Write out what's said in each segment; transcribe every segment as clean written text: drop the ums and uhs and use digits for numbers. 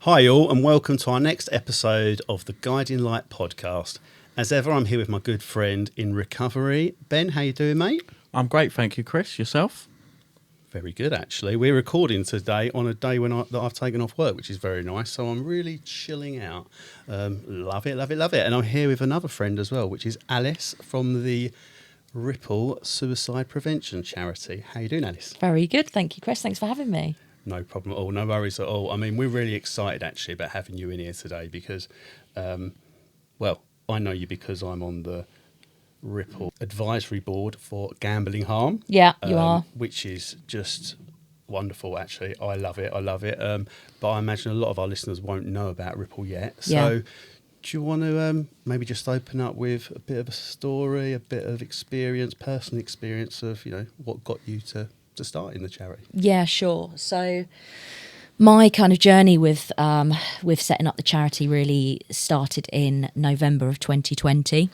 Hi all, and welcome to our next episode of the Guiding Light podcast. As ever, I'm here with my good friend in recovery. Ben, how you doing, mate? I'm great, thank you, Chris. Yourself? Very good, actually. We're recording today on a day that I've taken off work, which is very nice. So I'm really chilling out. Love it, love it, love it. And I'm here with another friend as well, which is Alice from the Ripple Suicide Prevention Charity. How you doing, Alice? Very good, thank you, Chris. Thanks for having me. No problem at all. No worries at all. I mean, we're really excited actually about having you in here today because, I know you because I'm on the Ripple Advisory Board for Gambling Harm. Yeah, you are. Which is just wonderful, actually. I love it. But I imagine a lot of our listeners won't know about Ripple yet. So do you want to maybe just open up with a bit of a story, a bit of experience, personal experience of, what got you to start in the charity? Yeah, sure. So my kind of journey with setting up the charity really started in November of 2020.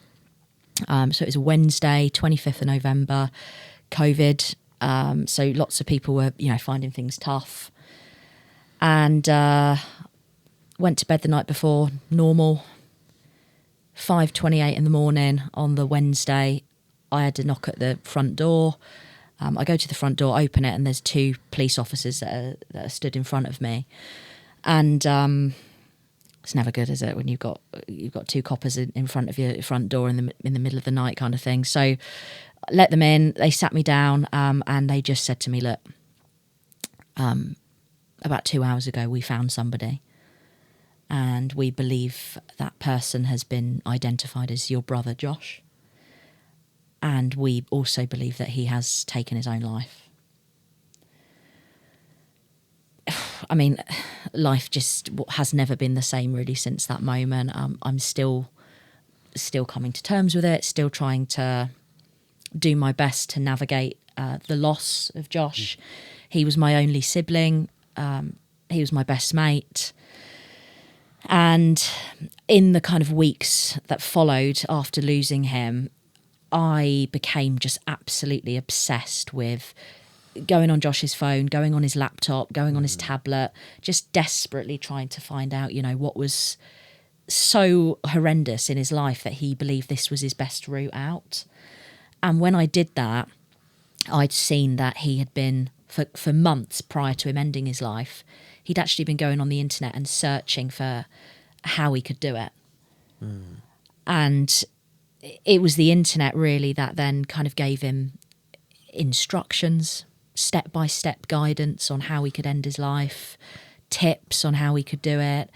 So it was a Wednesday, 25th of November, COVID. So lots of people were, finding things tough. And went to bed the night before, normal. 5:28 in the morning on the Wednesday, I had to knock at the front door. I go to the front door, open it, and there's two police officers that are stood in front of me. And it's never good, is it, when you've got two coppers in front of your front door in the middle of the night kind of thing. So I let them in. They sat me down, and they just said to me, "Look, about 2 hours ago, we found somebody, and we believe that person has been identified as your brother, Josh. And we also believe that he has taken his own life." I mean, life just has never been the same really since that moment. I'm still coming to terms with it, still trying to do my best to navigate the loss of Josh. He was my only sibling. He was my best mate. And in the kind of weeks that followed after losing him, I became just absolutely obsessed with going on Josh's phone, going on his laptop, going on his tablet, just desperately trying to find out, what was so horrendous in his life that he believed this was his best route out. And when I did that, I'd seen that he had been, for months prior to him ending his life, he'd actually been going on the internet and searching for how he could do it. And it was the internet really that then kind of gave him instructions, step-by-step guidance on how he could end his life, tips on how he could do it.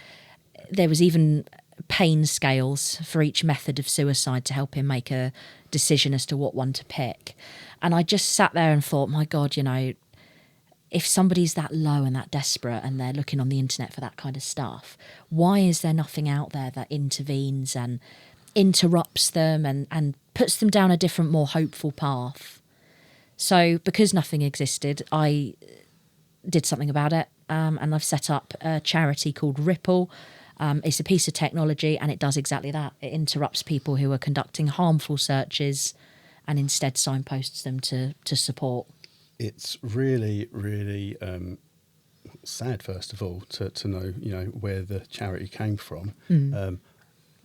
There was even pain scales for each method of suicide to help him make a decision as to what one to pick. And I just sat there and thought, my God, if somebody's that low and that desperate and they're looking on the internet for that kind of stuff, why is there nothing out there that intervenes and interrupts them and puts them down a different, more hopeful path? So because nothing existed, I did something about it, and I've set up a charity called Ripple. It's a piece of technology, and it does exactly that. It interrupts people who are conducting harmful searches and instead signposts them to support. It's really, really sad, first of all, to know, where the charity came from.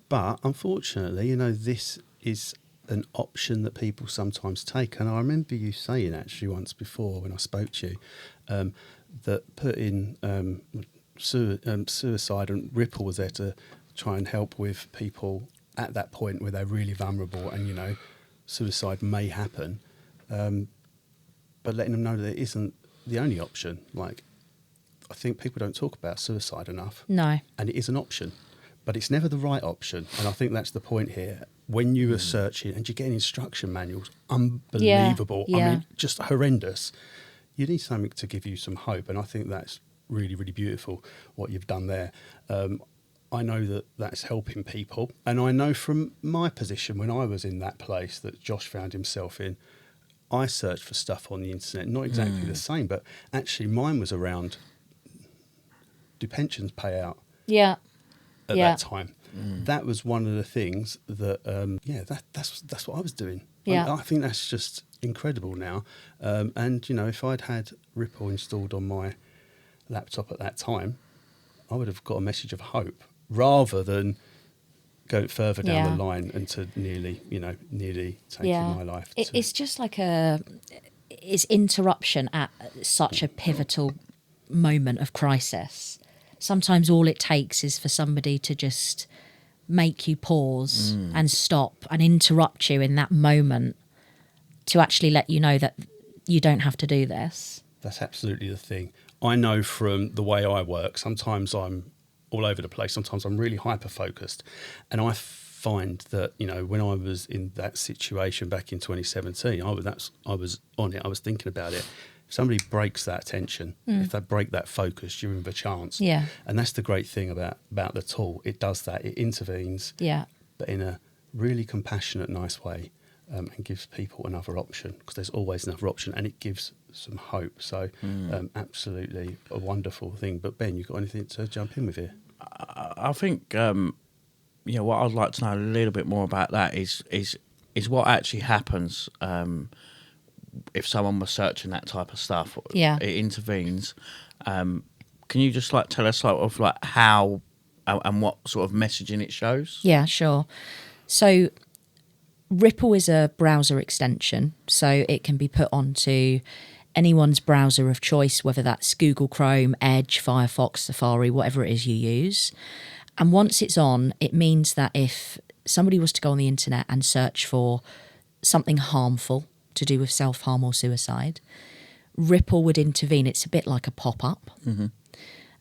But unfortunately, this is an option that people sometimes take. And I remember you saying actually once before when I spoke to you that putting suicide and Ripple was there to try and help with people at that point where they're really vulnerable and, suicide may happen. But letting them know that it isn't the only option. Like, I think people don't talk about suicide enough. No. And it is an option. But it's never the right option. And I think that's the point here. When you are searching and you're getting instruction manuals, unbelievable. Yeah. I mean, just horrendous. You need something to give you some hope. And I think that's really, really beautiful what you've done there. I know that that's helping people. And I know from my position when I was in that place that Josh found himself in, I searched for stuff on the internet, not exactly the same, but actually mine was around, do pensions pay out? Yeah. At that time. That was one of the things that, that's what I was doing. Yeah. I think that's just incredible now. And, if I'd had Ripple installed on my laptop at that time, I would have got a message of hope rather than go further down Yeah. the line and to nearly taking my life. It's just like it's interruption at such a pivotal moment of crisis. Sometimes all it takes is for somebody to just make you pause and stop and interrupt you in that moment to actually let you know that you don't have to do this. That's absolutely the thing. I know from the way I work, sometimes I'm all over the place. Sometimes I'm really hyper-focused. And I find that, when I was in that situation back in 2017, I was on it. I was thinking about it. If somebody breaks that attention, if they break that focus, you're in for a chance. Yeah. And that's the great thing about the tool. It does that. It intervenes, Yeah. but in a really compassionate, nice way, and gives people another option, because there's always another option, and it gives some hope. So absolutely a wonderful thing. But Ben, you got anything to jump in with here? I think what I'd like to know a little bit more about that is what actually happens if someone was searching that type of stuff. Yeah. It intervenes. Can you just tell us sort of how and what sort of messaging it shows? Yeah, sure. So Ripple is a browser extension, so it can be put onto anyone's browser of choice, whether that's Google Chrome, Edge, Firefox, Safari, whatever it is you use. And once it's on, it means that if somebody was to go on the internet and search for something harmful to do with self-harm or suicide, Ripple would intervene. It's a bit like a pop-up.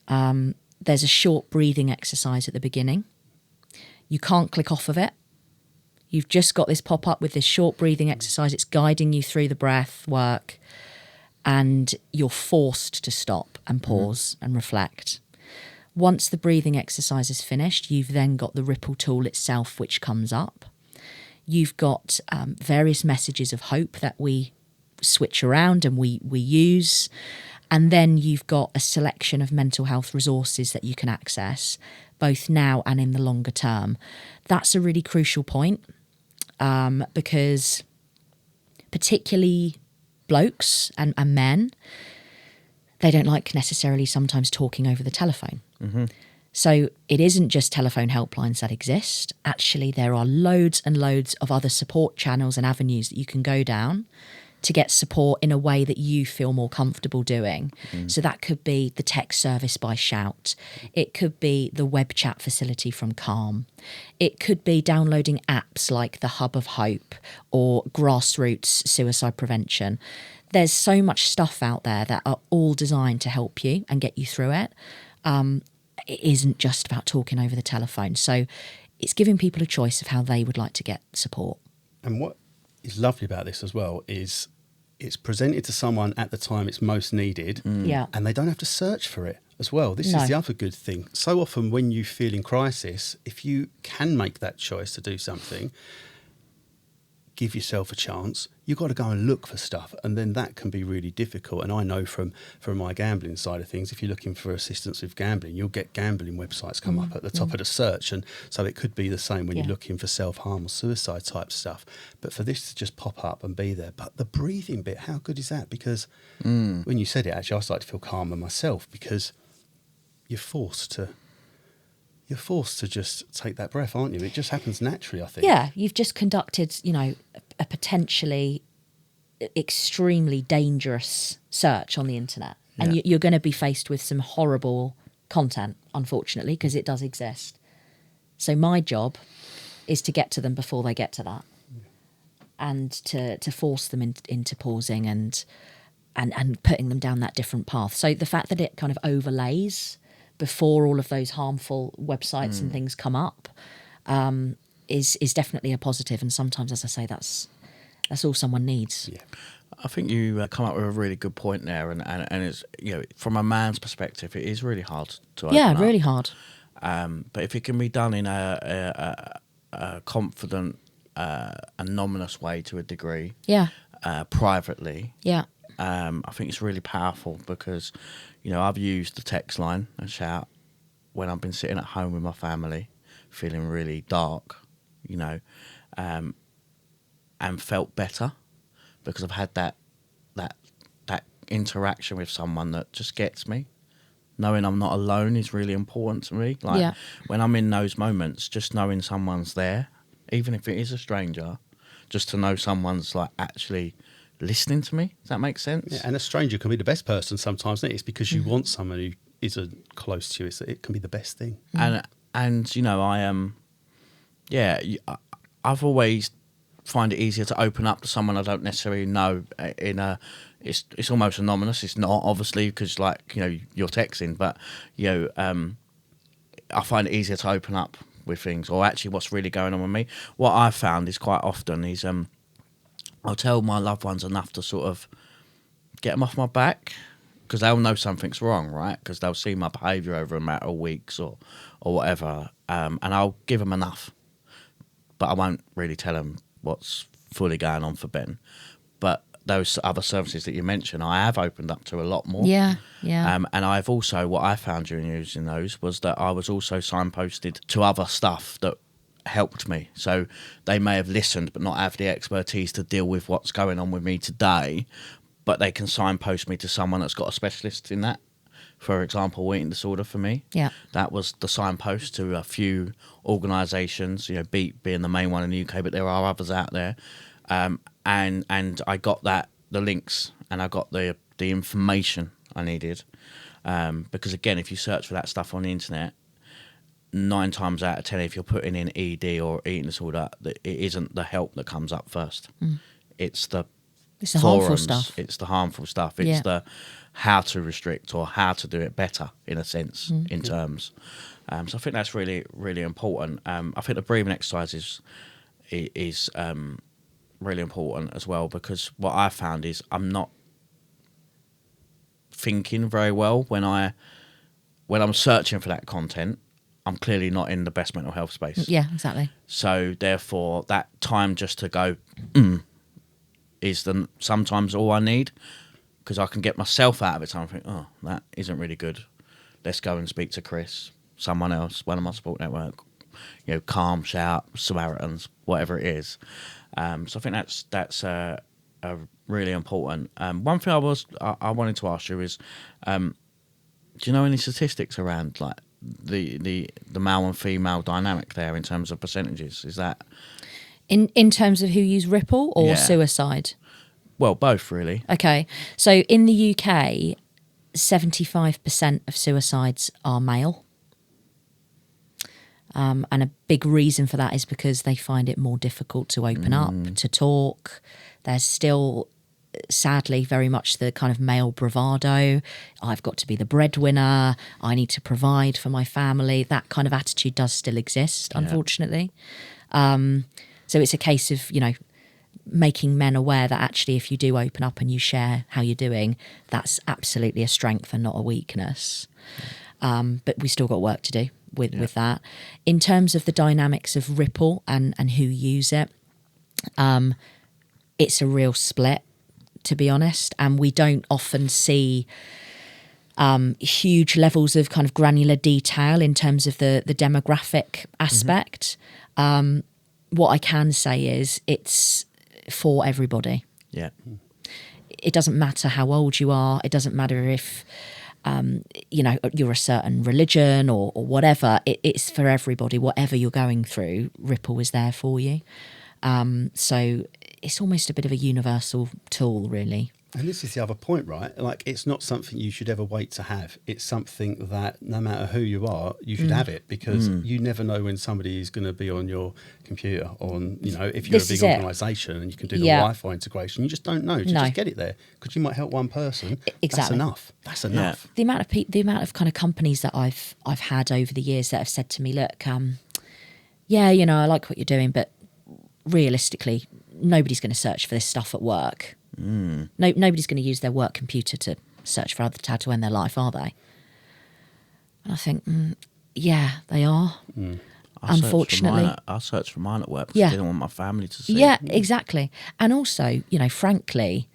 There's a short breathing exercise at the beginning. You can't click off of it. You've just got this pop-up with this short breathing exercise. It's guiding you through the breath work, and you're forced to stop and pause and reflect. Once the breathing exercise is finished, you've then got the Ripple tool itself, which comes up. You've got various messages of hope that we switch around and we use. And then you've got a selection of mental health resources that you can access, both now and in the longer term. That's a really crucial point, because particularly blokes and men, they don't like necessarily sometimes talking over the telephone. So it isn't just telephone helplines that exist. Actually, there are loads and loads of other support channels and avenues that you can go down to get support in a way that you feel more comfortable doing. So that could be the text service by Shout. It could be the web chat facility from Calm. It could be downloading apps like the Hub of Hope or Grassroots Suicide Prevention. There's so much stuff out there that are all designed to help you and get you through it. It isn't just about talking over the telephone. So it's giving people a choice of how they would like to get support. And what is lovely about this as well is it's presented to someone at the time it's most needed, Yeah. and they don't have to search for it as well. This No. is the other good thing. So often when you feel in crisis, if you can make that choice to do something, give yourself a chance, you've got to go and look for stuff, and then that can be really difficult. And I know from my gambling side of things, if you're looking for assistance with gambling, you'll get gambling websites come up at the top of the search, and so it could be the same when you're looking for self-harm or suicide type stuff. But for this to just pop up and be there, but the breathing bit, how good is that? Because when you said it, actually I started to feel calmer myself, because you're forced to just take that breath, aren't you? It just happens naturally, I think. Yeah, you've just conducted, a potentially extremely dangerous search on the internet. And Yeah. you're going to be faced with some horrible content, unfortunately, because it does exist. So my job is to get to them before they get to that, and to force them into pausing and putting them down that different path. So the fact that it kind of overlays before all of those harmful websites and things come up is definitely a positive. And sometimes, as I say, that's all someone needs. Yeah. I think you come up with a really good point there, and it's from a man's perspective, it is really hard to open up. Really hard. But if it can be done in a confident, anonymous way to a degree, privately, I think it's really powerful, because I've used the text line and Shout when I've been sitting at home with my family, feeling really dark, and felt better, because I've had that interaction with someone that just gets me, knowing I'm not alone is really important to me. Like when I'm in those moments, just knowing someone's there, even if it is a stranger, just to know someone's like actually listening to me. Does that make sense? Yeah, and a stranger can be the best person sometimes. Isn't it? It's because you want someone who isn't close to you. It can be the best thing. And you know, I've always find it easier to open up to someone I don't necessarily know. It's almost anonymous. It's not, obviously, because like, you know, you're texting, but you know, I find it easier to open up with things, or actually what's really going on with me. What I've found is quite often is I'll tell my loved ones enough to sort of get them off my back, because they'll know something's wrong, right? Because they'll see my behaviour over a matter of weeks or whatever, and I'll give them enough, but I won't really tell them what's fully going on for Ben. But those other services that you mentioned, I have opened up to a lot more. Yeah. And I've also, what I found during using those was that I was also signposted to other stuff that helped me. So they may have listened but not have the expertise to deal with what's going on with me today, but they can signpost me to someone that's got a specialist in that. For example, eating disorder for me. Yeah. That was the signpost to a few organisations, you know, Beat being the main one in the UK, but there are others out there. And I got the links, and I got the information I needed. Because again, if you search for that stuff on the internet, 9 times out of 10, if you're putting in ED or eating disorder, it isn't the help that comes up first. It's the harmful stuff. It's the harmful stuff. It's the how to restrict or how to do it better, in a sense, in terms. So I think that's really, really important. I think the breathing exercise is really important as well, because what I found is I'm not thinking very well when I'm searching for that content. I'm clearly not in the best mental health space. Yeah, exactly. So therefore, that time just to go is sometimes all I need, because I can get myself out of it. So I think, oh, that isn't really good. Let's go and speak to Chris, someone else, one of my support network. You know, Calm, Shout, Samaritans, whatever it is. So I think that's really important. One thing I wanted to ask you is, do you know any statistics around like the male and female dynamic there in terms of percentages? Is that in terms of who use Ripple or suicide? Well, both really. Okay, so in the UK, 75% of suicides are male. And a big reason for that is because they find it more difficult to open up, to talk. There's still, sadly, very much the kind of male bravado. I've got to be the breadwinner. I need to provide for my family. That kind of attitude does still exist, unfortunately. So it's a case of, you know, making men aware that actually if you do open up and you share how you're doing, that's absolutely a strength and not a weakness. But we still got work to do with that. In terms of the dynamics of Ripple and who use it, it's a real split, to be honest, and we don't often see huge levels of kind of granular detail in terms of the demographic aspect. What I can say is it's for everybody. Yeah. It doesn't matter how old you are. It doesn't matter if you know, you're a certain religion or whatever. It's for everybody. Whatever you're going through, Ripple is there for you. So it's almost a bit of a universal tool, really. And this is the other point, right? Like, it's not something you should ever wait to have. It's something that no matter who you are, you should have it, because you never know when somebody is going to be on your computer. On, you know, if you're a big organisation and you can do the Wi-Fi integration, you just don't know. Just get it there, because you might help one person. Exactly. That's enough. That's enough. Yeah. The amount of kind of companies that I've had over the years that have said to me, look, yeah, you know, I like what you're doing, but realistically, nobody's going to search for this stuff at work. No, nobody's going to use their work computer to search for other how to end their life, are they? And I think, yeah, they are. Unfortunately, I searched for mine at work because I didn't want my family to see. Yeah, exactly. And also, you know, frankly,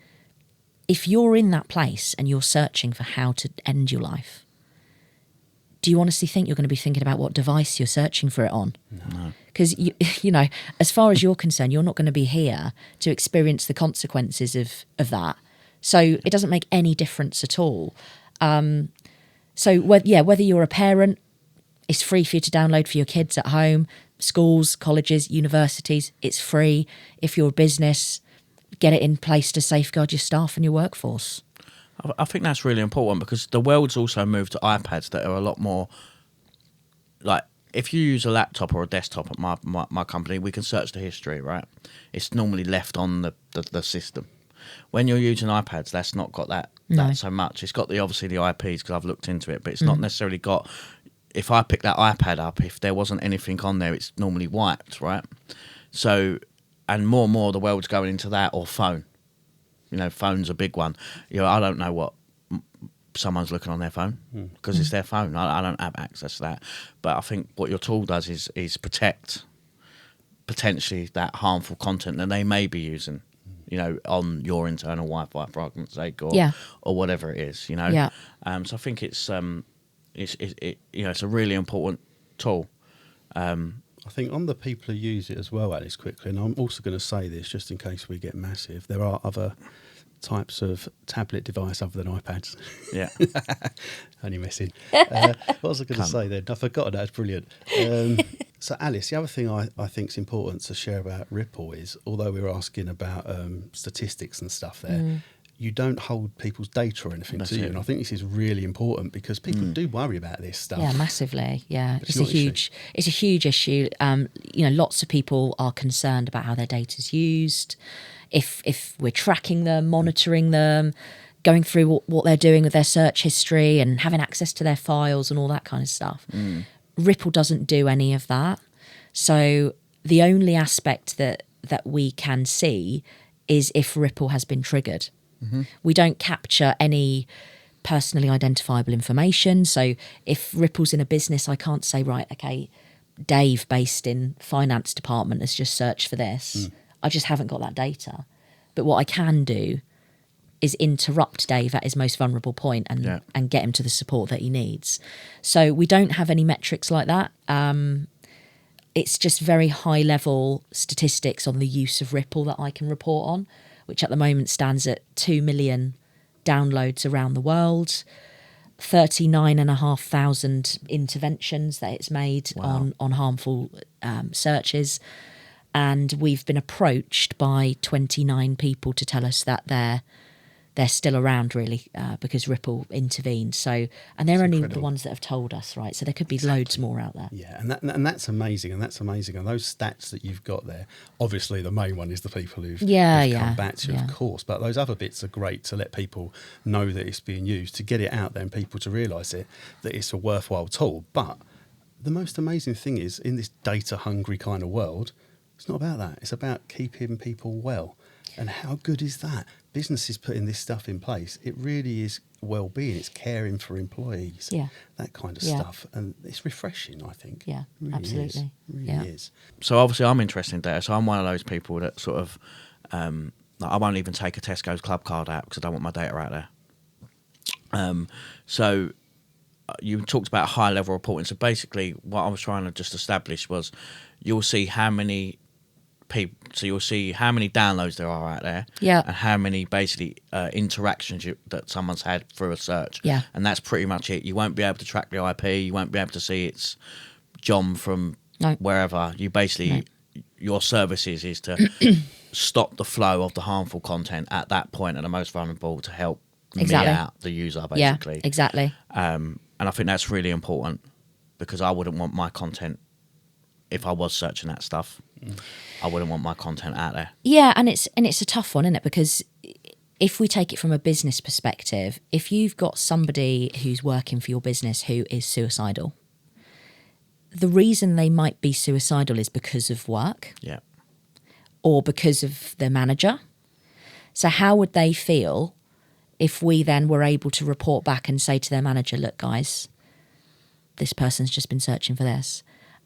if you're in that place and you're searching for how to end your life, do you honestly think you're going to be thinking about what device you're searching for it on? No. Because, you know, as far as you're concerned, you're not going to be here to experience the consequences of that. So it doesn't make any difference at all. So whether you're a parent, it's free for you to download for your kids at home. Schools, colleges, universities, it's free. If you're a business, get it in place to safeguard your staff and your workforce. I think that's really important because the world's also moved to iPads that are a lot more like, if you use a laptop or a desktop at my company, we can search the history, right? It's normally left on the system. When you're using iPads, that's not got that so much. It's got obviously the IPs because I've looked into it, but it's not necessarily got. If I pick that iPad up, if there wasn't anything on there, it's normally wiped, right? So, and more the world's going into that, or phone. You know, phone's a big one. You know, I don't know what someone's looking on their phone because it's their phone. I don't have access to that. But I think what your tool does is protect potentially that harmful content that they may be using, you know, on your internal Wi-Fi, for argument's sake, or whatever it is, you know. Yeah. So I think it's you know, it's a really important tool. I think on the people who use it as well, Alice, quickly, and I'm also going to say this just in case we get massive, there are other types of tablet device other than iPads. Yeah. Only messing. What was I going to say then? I forgot. That's brilliant. So, Alice, the other thing I think is important to share about Ripple is, although we were asking about statistics and stuff there, you don't hold people's data or anything, do you? And I think this is really important because people do worry about this stuff. Yeah, massively. Yeah, it's a huge issue. You know, lots of people are concerned about how their data's used. If we're tracking them, monitoring them, going through what they're doing with their search history and having access to their files and all that kind of stuff. Ripple doesn't do any of that. So the only aspect that we can see is if Ripple has been triggered. We don't capture any personally identifiable information. So if Ripple's in a business, I can't say, right, okay, Dave based in finance department has just searched for this. I just haven't got that data. But what I can do is interrupt Dave at his most vulnerable point and get him to the support that he needs. So we don't have any metrics like that. It's just very high level statistics on the use of Ripple that I can report on, which at the moment stands at 2 million downloads around the world, 39,500 interventions that it's made on harmful searches. And we've been approached by 29 people to tell us that they're still around, really, because Ripple intervened. So, and they're only the ones that have told us, right? So there could be loads more out there. Yeah, and that's amazing, and those stats that you've got there. Obviously, the main one is the people who've come back to you, of course. But those other bits are great to let people know that it's being used, to get it out there, and people to realise that it's a worthwhile tool. But the most amazing thing is, in this data-hungry kind of world, it's not about that. It's about keeping people well. And how good is that? Businesses putting this stuff in place, it really is well-being. It's caring for employees, that kind of stuff. And it's refreshing, I think. Yeah, really absolutely. Is. It really is. So obviously I'm interested in data. So I'm one of those people that sort of, I won't even take a Tesco's Club card out because I don't want my data out there. So you talked about high-level reporting. So basically what I was trying to just establish was you'll see how many people, so you'll see how many downloads there are out there, and how many basically interactions that someone's had through a search, and that's pretty much it. You won't be able to track the IP. You won't be able to see it's John from wherever. You basically your service is to stop the flow of the harmful content at that point at the most vulnerable to help me out, the user, basically. Yeah, exactly. And I think that's really important because I wouldn't want my content, if I was searching that stuff, I wouldn't want my content out there. Yeah, and it's a tough one, isn't it? Because if we take it from a business perspective, if you've got somebody who's working for your business who is suicidal, the reason they might be suicidal is because of work. Yeah. Or because of their manager. So how would they feel if we then were able to report back and say to their manager, look, guys, this person's just been searching for this.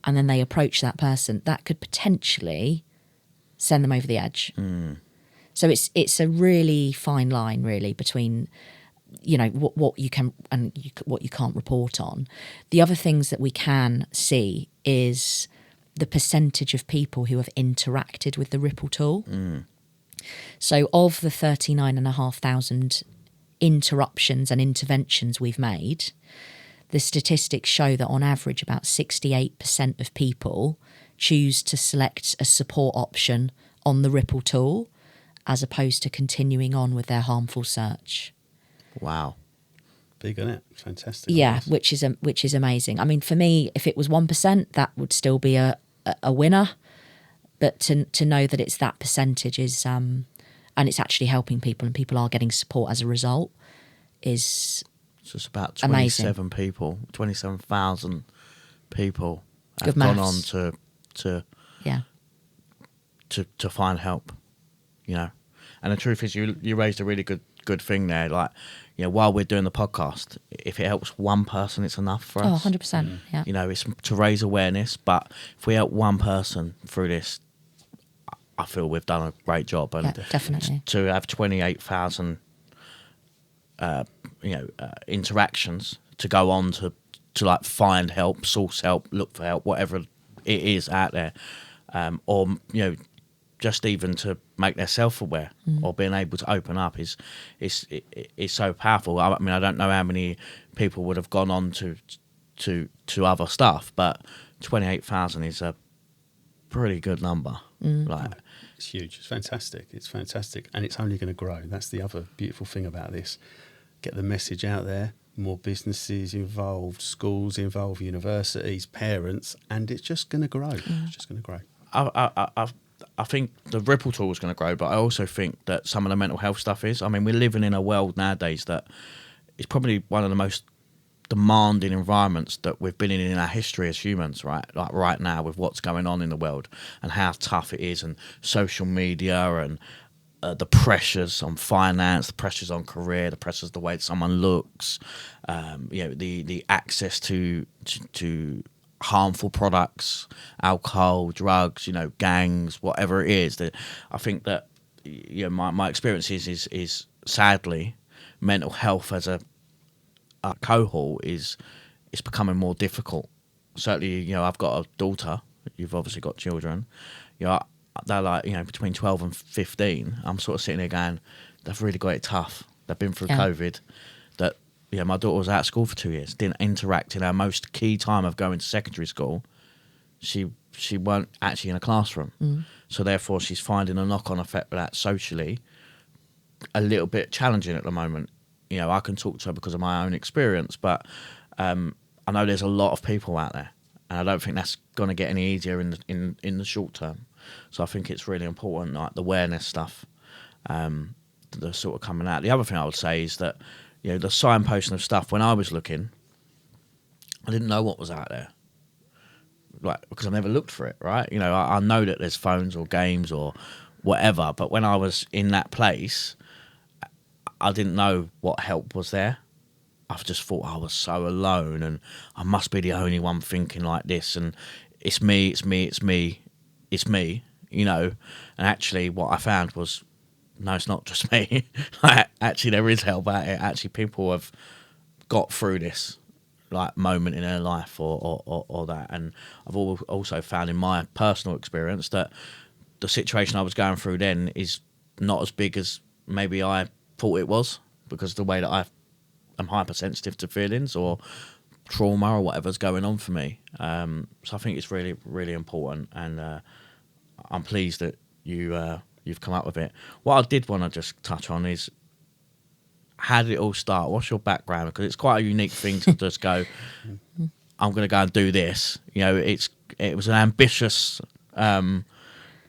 And then they approach that person, that could potentially send them over the edge. So it's a really fine line, really, between, you know, what you can and what you can't report on. The other things that we can see is the percentage of people who have interacted with the Ripple tool. So of the 39,500 interruptions and interventions we've made, the statistics show that on average about 68% of people choose to select a support option on the Ripple tool as opposed to continuing on with their harmful search. Wow. Big, isn't it? Fantastic. Yeah, which is amazing. I mean, for me, if it was 1%, that would still be a winner. But to know that it's that percentage is, and it's actually helping people, and people are getting support as a result, is so it's about 27 people, 27,000 people have Good gone maths. on to find help, you know. And the truth is, you raised a really good thing there. Like, you know, while we're doing the podcast, if it helps one person, it's enough for us. 100%. Yeah. You know, it's to raise awareness, but if we help one person through this, I feel we've done a great job. And definitely. To have 28,000, interactions to go on to like find help, source help, look for help, whatever it is out there, or you know, just even to make their self-aware or being able to open up is so powerful. I mean, I don't know how many people would have gone on to other stuff, but 28,000 is a pretty good number. Like, it's huge. It's fantastic. It's fantastic, and it's only going to grow. That's the other beautiful thing about this. Get the message out there. More businesses involved, schools involved, universities, parents, and it's just going to grow. It's just going to grow. I think the Ripple tool is going to grow, but I also think that some of the mental health stuff is. I mean, we're living in a world nowadays that is probably one of the most demanding environments that we've been in our history as humans, right? Like right now with what's going on in the world and how tough it is, and social media and the pressures on finance, the pressures on career, the pressures the way someone looks, the access to harmful products, alcohol, drugs, gangs, whatever it is. That I think that my experience is sadly mental health as a cohort is becoming more difficult. Certainly, I've got a daughter. You've obviously got children. They're like, between 12 and 15. I'm sort of sitting there going, they've really got it tough. They've been through COVID. That my daughter was out of school for 2 years, didn't interact in our most key time of going to secondary school. She weren't actually in a classroom. So therefore she's finding a knock-on effect with that socially a little bit challenging at the moment. I can talk to her because of my own experience, but I know there's a lot of people out there, and I don't think that's going to get any easier in the short term. So I think it's really important, like the awareness stuff, that's sort of coming out. The other thing I would say is that the signposting of stuff, when I was looking, I didn't know what was out there, like, because I never looked for it, right? I know that there's phones or games or whatever, but when I was in that place, I didn't know what help was there. I just thought I was so alone, and I must be the only one thinking like this, and it's me. And actually what I found was, no, it's not just me. Actually, there is help out here. Actually, people have got through this moment in their life or that. And I've also found in my personal experience that the situation I was going through then is not as big as maybe I thought it was, because of the way that I am hypersensitive to feelings or trauma or whatever's going on for me. So I think it's really, really important, and I'm pleased that you've come up with it. What I did want to just touch on is, how did it all start? What's your background? Because it's quite a unique thing to just go, I'm going to go and do this. It was an ambitious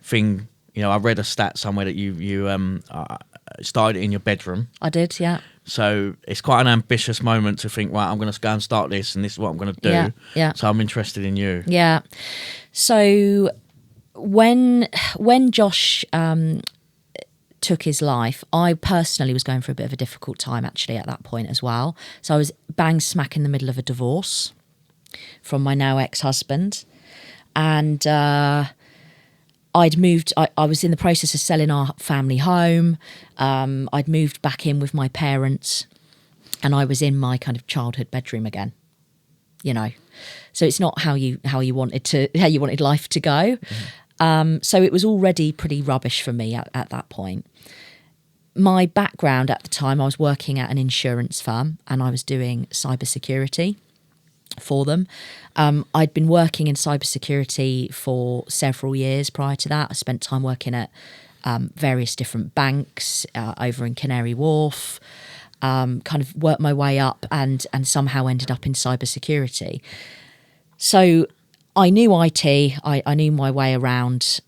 thing. I read a stat somewhere that you started it in your bedroom. I did, yeah. So it's quite an ambitious moment to think, right, I'm going to go and start this, and this is what I'm going to do. Yeah. So I'm interested in you. Yeah. So when Josh took his life, I personally was going through a bit of a difficult time actually at that point as well. So I was bang smack in the middle of a divorce from my now ex-husband, and I'd moved. I was in the process of selling our family home. I'd moved back in with my parents, and I was in my kind of childhood bedroom again. So it's not how you wanted life to go. So it was already pretty rubbish for me at that point. My background at the time, I was working at an insurance firm, and I was doing cybersecurity. for them. I'd been working in cybersecurity for several years prior to that. I spent time working at various different banks over in Canary Wharf, kind of worked my way up and somehow ended up in cybersecurity. So I knew IT, I knew my way around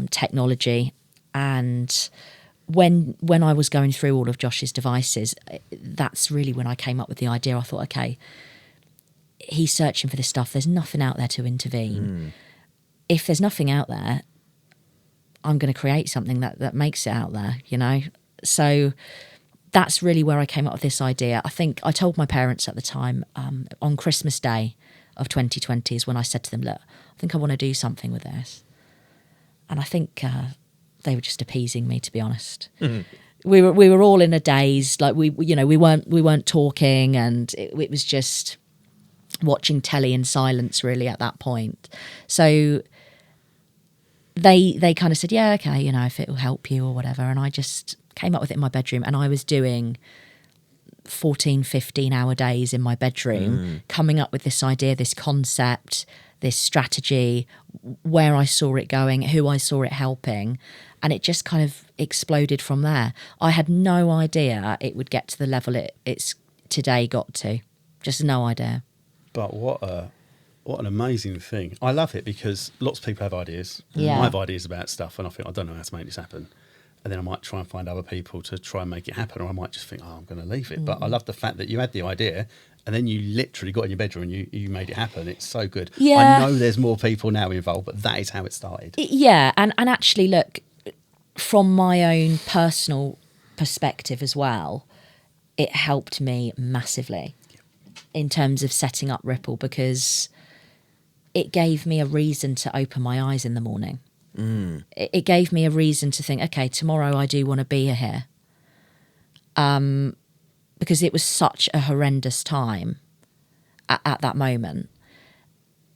technology, and when I was going through all of Josh's devices, that's really when I came up with the idea. I thought, okay, he's searching for this stuff. There's nothing out there to intervene. If there's nothing out there, I'm going to create something that makes it out there, you know? So that's really where I came up with this idea. I think I told my parents at the time, on Christmas Day of 2020 is when I said to them, look, I think I want to do something with this. And I think they were just appeasing me, to be honest. We were all in a daze, like we weren't talking, and it was just watching telly in silence really at that point. So they kind of said, yeah, okay, you know, if it will help you or whatever. And I just came up with it in my bedroom, and I was doing 14, 15 hour days in my bedroom, coming up with this idea, this concept, this strategy, where I saw it going, who I saw it helping. And it just kind of exploded from there. I had no idea it would get to the level it's today got to. Just no idea. But what an amazing thing. I love it because lots of people have ideas. Yeah. I have ideas about stuff and I think, I don't know how to make this happen. And then I might try and find other people to try and make it happen, or I might just think, I'm going to leave it. But I love the fact that you had the idea and then you literally got in your bedroom and you made it happen. It's so good. Yeah. I know there's more people now involved, but that is how it started. Yeah, and actually, look, from my own personal perspective as well, it helped me massively in terms of setting up Ripple, because it gave me a reason to open my eyes in the morning. It gave me a reason to think, okay, tomorrow I do want to be here. Because it was such a horrendous time at that moment.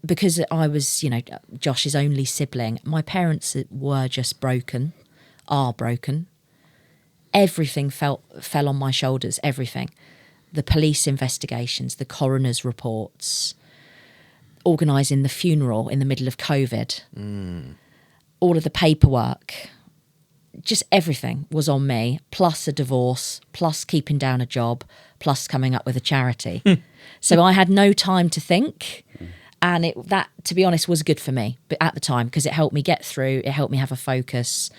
Because I was, you know, Josh's only sibling. My parents were just are broken. Everything fell on my shoulders, everything. The police investigations, the coroner's reports, organising the funeral in the middle of COVID, all of the paperwork, just everything was on me, plus a divorce, plus keeping down a job, plus coming up with a charity. So I had no time to think. And that, to be honest, was good for me at the time, because it helped me get through, it helped me have a focus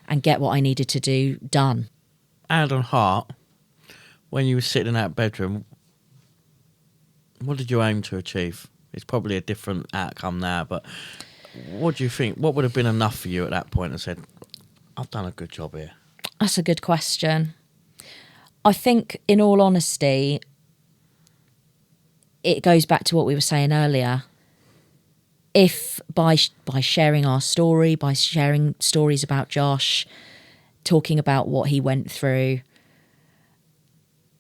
and get what I needed to do done. Hand on heart, when you were sitting in that bedroom, what did you aim to achieve? It's probably a different outcome now, but what do you think? What would have been enough for you at that point and said, I've done a good job here? That's a good question. I think, in all honesty, it goes back to what we were saying earlier. If by sharing our story, by sharing stories about Josh, talking about what he went through,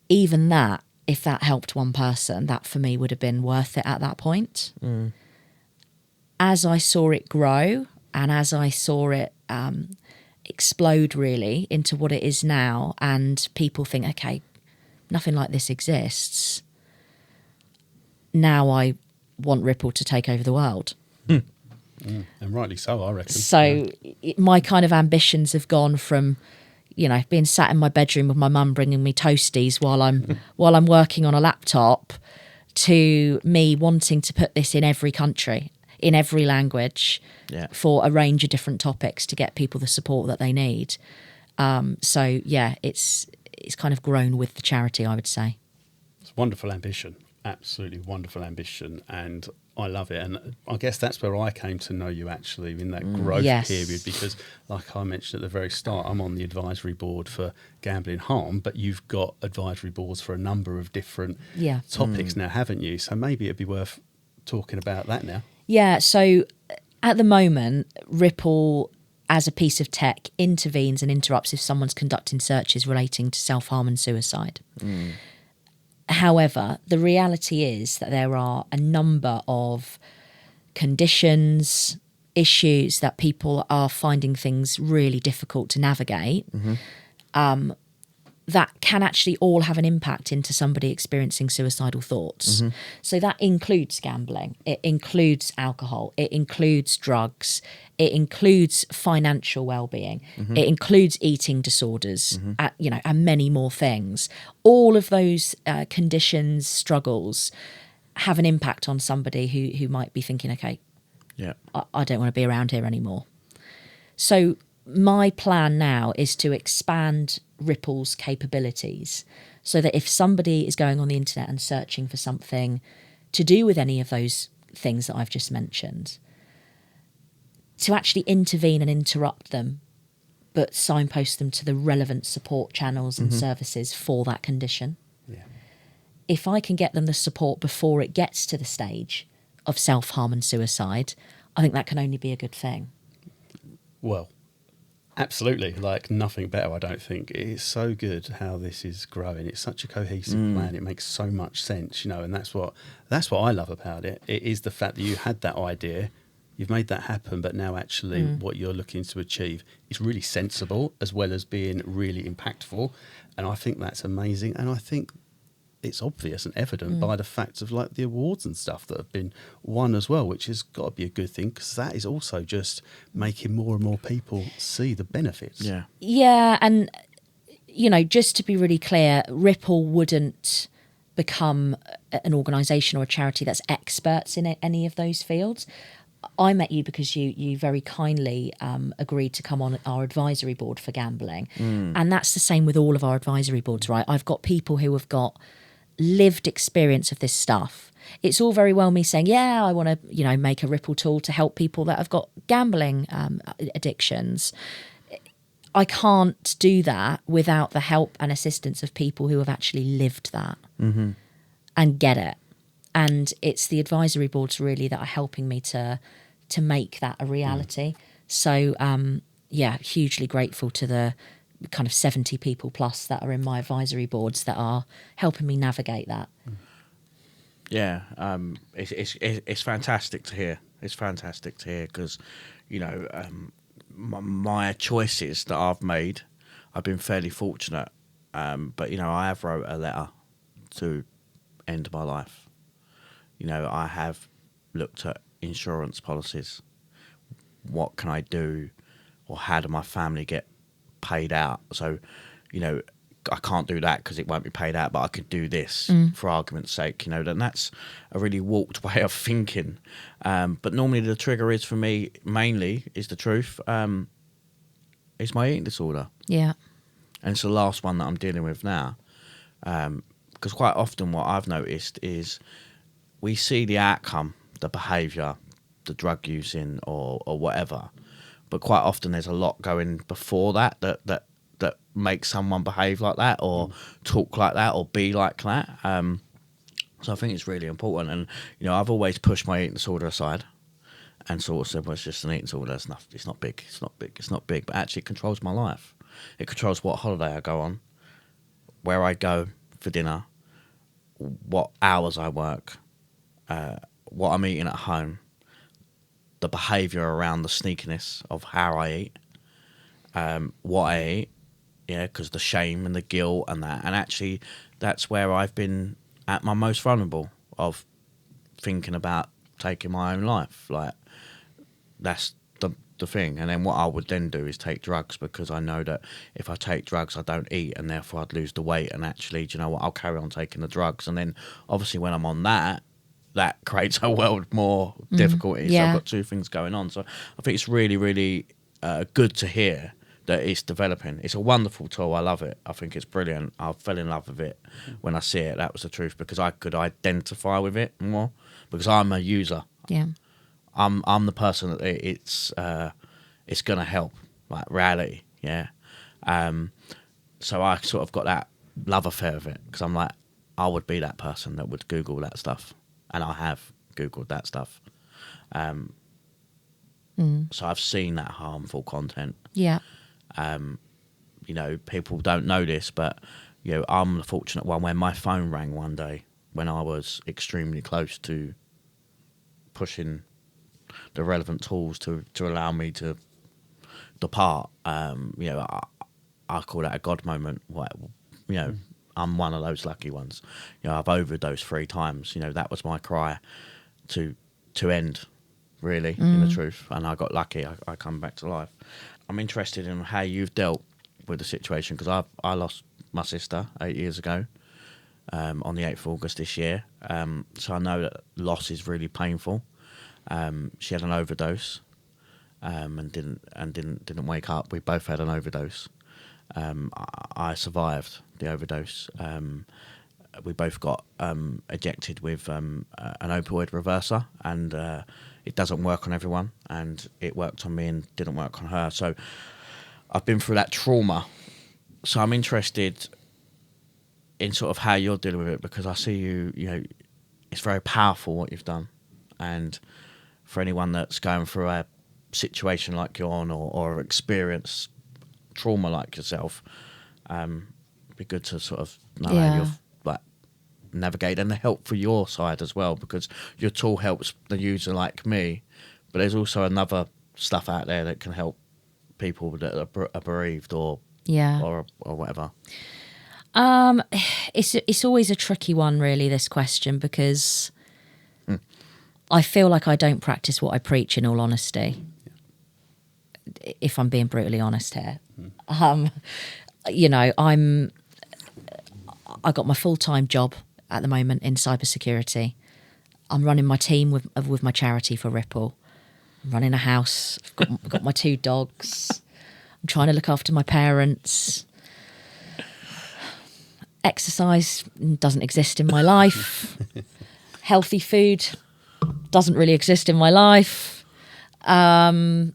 even that, if that helped one person, that for me would have been worth it at that point. As I saw it grow and as I saw it explode really into what it is now, and people think, okay, nothing like this exists, now I want Ripple to take over the world. And rightly so, I reckon. So my kind of ambitions have gone from, you know, being sat in my bedroom with my mum bringing me toasties while I'm working on a laptop, to me wanting to put this in every country, in every language, for a range of different topics to get people the support that they need. So yeah, it's kind of grown with the charity, I would say. It's wonderful ambition, absolutely wonderful ambition, and I love it. And I guess that's where I came to know you actually, in that growth period, because like I mentioned at the very start, I'm on the advisory board for Gambling Harm, but you've got advisory boards for a number of different topics now, haven't you? So maybe it'd be worth talking about that now. Yeah, so at the moment, Ripple as a piece of tech intervenes and interrupts if someone's conducting searches relating to self-harm and suicide. However, the reality is that there are a number of conditions, issues that people are finding things really difficult to navigate, that that can actually all have an impact into somebody experiencing suicidal thoughts. So that includes gambling, it includes alcohol, it includes drugs, it includes financial well-being, it includes eating disorders, and many more things. All of those conditions, struggles have an impact on somebody who might be thinking, okay, I don't want to be around here anymore. So my plan now is to expand Ripple's capabilities so that if somebody is going on the internet and searching for something to do with any of those things that I've just mentioned, to actually intervene and interrupt them, but signpost them to the relevant support channels and services for that condition. Yeah. If I can get them the support before it gets to the stage of self-harm and suicide, I think that can only be a good thing. Well, absolutely, like nothing better, I don't think. It's so good how this is growing. It's such a cohesive plan. It makes so much sense, and that's what I love about it. It is the fact that you had that idea, you've made that happen, but now actually what you're looking to achieve is really sensible as well as being really impactful. And I think that's amazing. And I think it's obvious and evident by the fact of like the awards and stuff that have been won as well, which has got to be a good thing because that is also just making more and more people see the benefits. Yeah, and just to be really clear, Ripple wouldn't become an organisation or a charity that's experts in any of those fields. I met you because you very kindly agreed to come on our advisory board for gambling. And that's the same with all of our advisory boards, right? I've got people who have got lived experience of this stuff. It's all very well me saying, yeah, I want to, make a Ripple tool to help people that have got gambling addictions. I can't do that without the help and assistance of people who have actually lived that and get it. And it's the advisory boards really that are helping me to make that a reality. So, hugely grateful to the kind of 70 people plus that are in my advisory boards that are helping me navigate that. Yeah, it's fantastic to hear. It's fantastic to hear because, my choices that I've made, I've been fairly fortunate. But, I have wrote a letter to end my life. I have looked at insurance policies. What can I do or how do my family get paid out? So, I can't do that because it won't be paid out, but I could do this for argument's sake, and that's a really warped way of thinking. But normally the trigger is for me, mainly, is the truth, it's my eating disorder. Yeah. And it's the last one that I'm dealing with now. Because quite often what I've noticed is we see the outcome, the behaviour, the drug using or whatever, but quite often there's a lot going before that makes someone behave like that or talk like that or be like that. So I think it's really important. And, I've always pushed my eating disorder aside and sort of said, well, it's just an eating disorder. It's not big, but actually it controls my life. It controls what holiday I go on, where I go for dinner, what hours I work, what I'm eating at home, the behaviour around the sneakiness of how I eat, what I eat, because the shame and the guilt and that. And actually, that's where I've been at my most vulnerable of thinking about taking my own life. Like, that's the thing. And then what I would then do is take drugs because I know that if I take drugs, I don't eat and therefore I'd lose the weight. And actually, do you know what? I'll carry on taking the drugs. And then obviously when I'm on that creates a world more difficulty. So I've got two things going on. So I think it's really, really good to hear that it's developing. It's a wonderful tool. I love it. I think it's brilliant. I fell in love with it when I see it. That was the truth because I could identify with it more because I'm a user. Yeah. I'm the person that it's going to help, like reality. Yeah. So I sort of got that love affair of it because I'm like, I would be that person that would Google that stuff. And I have Googled that stuff. So I've seen that harmful content. Yeah. People don't know this, but, I'm the fortunate one when my phone rang one day when I was extremely close to pushing the relevant tools to allow me to depart. I call that a God moment. you know, I'm one of those lucky ones. You know, I've overdosed 3 times. You know, that was my cry to end, really, in the truth. And I got lucky. I come back to life. I'm interested in how you've dealt with the situation, because I lost my sister 8 years ago, on the 8th of August this year. So I know that loss is really painful. She had an overdose, and didn't wake up. We both had an overdose. I survived the overdose. We both got ejected with an opioid reverser, and it doesn't work on everyone, and it worked on me and didn't work on her. So I've been through that trauma. So I'm interested in sort of how you're dealing with it, because I see you know, it's very powerful what you've done. And for anyone that's going through a situation like you're on, or experience trauma like yourself, it'd be good to sort of know how you're like navigate, and the help for your side as well, because your tool helps the user like me, but there's also another stuff out there that can help people that are bereaved or whatever. It's always a tricky one, really, this question, because I feel like I don't practice what I preach, in all honesty, if I'm being brutally honest here. You know, I got my full-time job at the moment in cybersecurity. I'm running my team with my charity for Ripple. I'm running a house. I've got my 2 dogs. I'm trying to look after my parents. Exercise doesn't exist in my life. Healthy food doesn't really exist in my life. In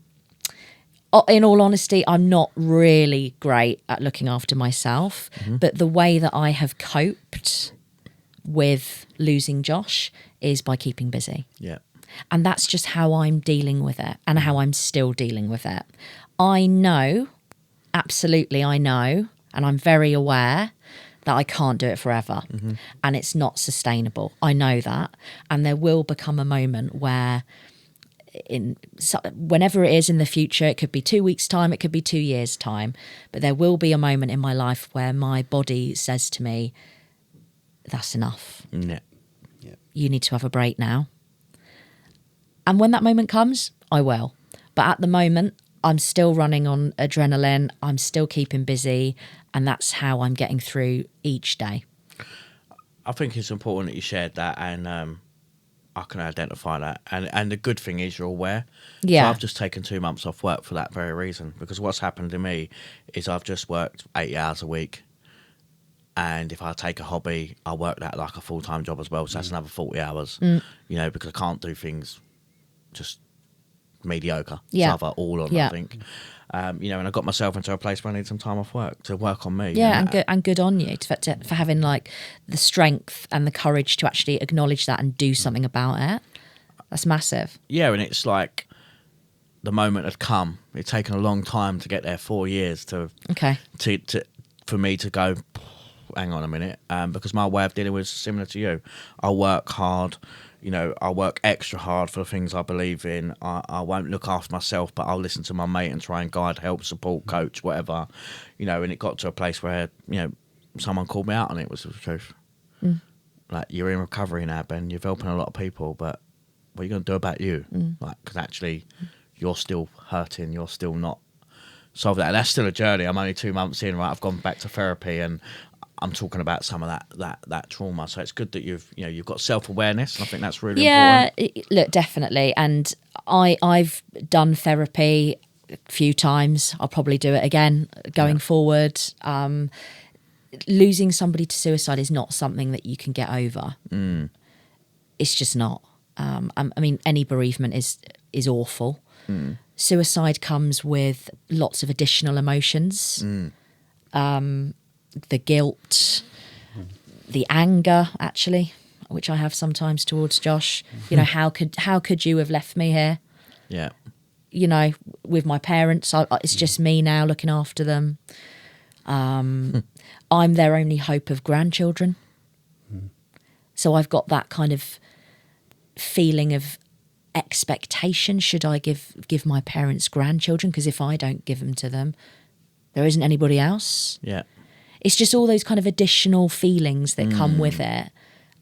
all honesty, I'm not really great at looking after myself, but the way that I have coped with losing Josh is by keeping busy. Yeah. And that's just how I'm dealing with it, and how I'm still dealing with it. I know, absolutely I know, and I'm very aware that I can't do it forever, and it's not sustainable. I know that. And there will become a moment where, whenever it is in the future, it could be 2 weeks' time, it could be 2 years' time, but there will be a moment in my life where my body says to me, that's enough. Yeah. You need to have a break now. And when that moment comes, I will. But at the moment, I'm still running on adrenaline. I'm still keeping busy. And that's how I'm getting through each day. I think it's important that you shared that, and I can identify that. And the good thing is you're aware. Yeah. So I've just taken 2 months off work for that very reason, because what's happened to me is I've just worked 80 hours a week. And if I take a hobby, I work that like a full-time job as well. So that's another 40 hours, you know, because I can't do things just mediocre. Yeah. It's either all or nothing. You know, and I got myself into a place where I need some time off work to work on me. Yeah, and good on you for having like the strength and the courage to actually acknowledge that and do something about it. That's massive. Yeah, and it's like the moment had come. It's taken a long time to get there, 4 years to for me to go, hang on a minute, because my way of dealing with it is similar to you. I work hard. You know, I work extra hard for the things I believe in. I won't look after myself, but I'll listen to my mate and try and guide, help, support, coach, whatever. You know, and it got to a place where, you know, someone called me out on it, was the truth. Like, you're in recovery now, Ben. You're helping a lot of people, but what are you going to do about you? Like, because actually, you're still hurting. You're still not solved that. And that's still a journey. I'm only 2 months in, right? I've gone back to therapy, and I'm talking about some of that trauma. So it's good that you've got self-awareness, and I think that's really important. Yeah, look, definitely. And I've done therapy a few times. I'll probably do it again going forward. Losing somebody to suicide is not something that you can get over. It's just not. I mean, any bereavement is awful. Suicide comes with lots of additional emotions. The guilt, the anger, actually, which I have sometimes towards Josh. You know, how could you have left me here? Yeah. You know, with my parents, it's just me now looking after them. I'm their only hope of grandchildren. So I've got that kind of feeling of expectation. Should I give my parents grandchildren? Because if I don't give them to them, there isn't anybody else. Yeah. it's just all those kind of additional feelings that come with it.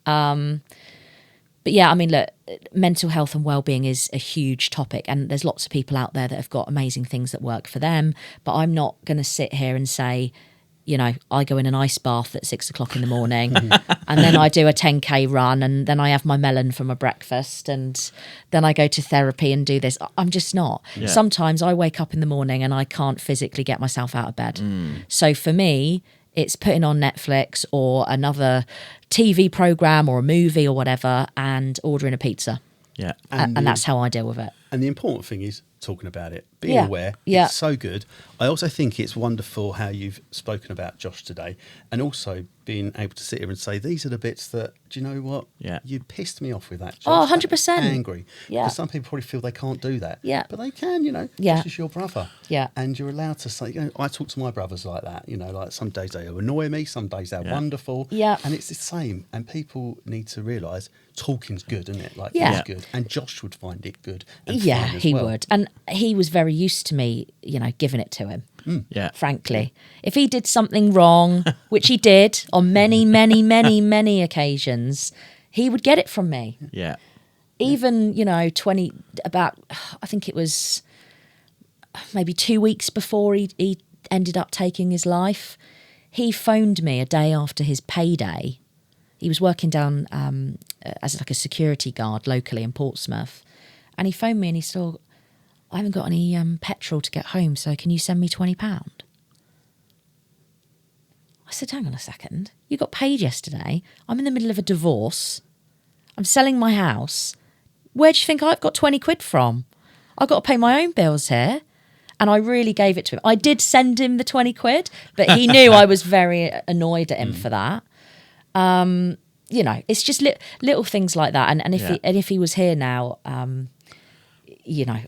But yeah, I mean, look, mental health and well-being is a huge topic, and there's lots of people out there that have got amazing things that work for them. But I'm not going to sit here and say, you know, I go in an ice bath at 6 o'clock in the morning and then I do a 10K run and then I have my melon for my breakfast and then I go to therapy and do this. I'm just not. Yeah. Sometimes I wake up in the morning and I can't physically get myself out of bed. So for me, it's putting on Netflix or another TV program or a movie or whatever and ordering a pizza. Yeah. And that's how I deal with it. And the important thing is talking about it, being aware. Yeah. It's so good. I also think it's wonderful how you've spoken about Josh today, and also being able to sit here and say, these are the bits that, do you know what? Yeah. You pissed me off with that, Josh. Oh, 100%. Angry. Yeah. Because some people probably feel they can't do that. Yeah. But they can, you know. Yeah. Josh is your brother. Yeah. And you're allowed to say, you know, I talk to my brothers like that, you know, like some days they annoy me, some days they're wonderful. Yeah. And it's the same. And people need to realise talking's good, isn't it? Like, yeah. it's good. And Josh would find it good. And yeah, fine as he well. would. And he was very used to me, you know, giving it to him. Yeah. Frankly, if he did something wrong, which he did on many, many, many, many occasions, he would get it from me. Yeah. Even, you know, I think it was maybe 2 weeks before he ended up taking his life, he phoned me a day after his payday. He was working down as like a security guard locally in Portsmouth. And he phoned me and he said, oh, I haven't got any petrol to get home, so can you send me £20? I said, hang on a second. You got paid yesterday. I'm in the middle of a divorce. I'm selling my house. Where do you think I've got 20 quid from? I've got to pay my own bills here. And I really gave it to him. I did send him the 20 quid, but he knew I was very annoyed at him for that. You know, it's just little things like that. And if he was here now, you know,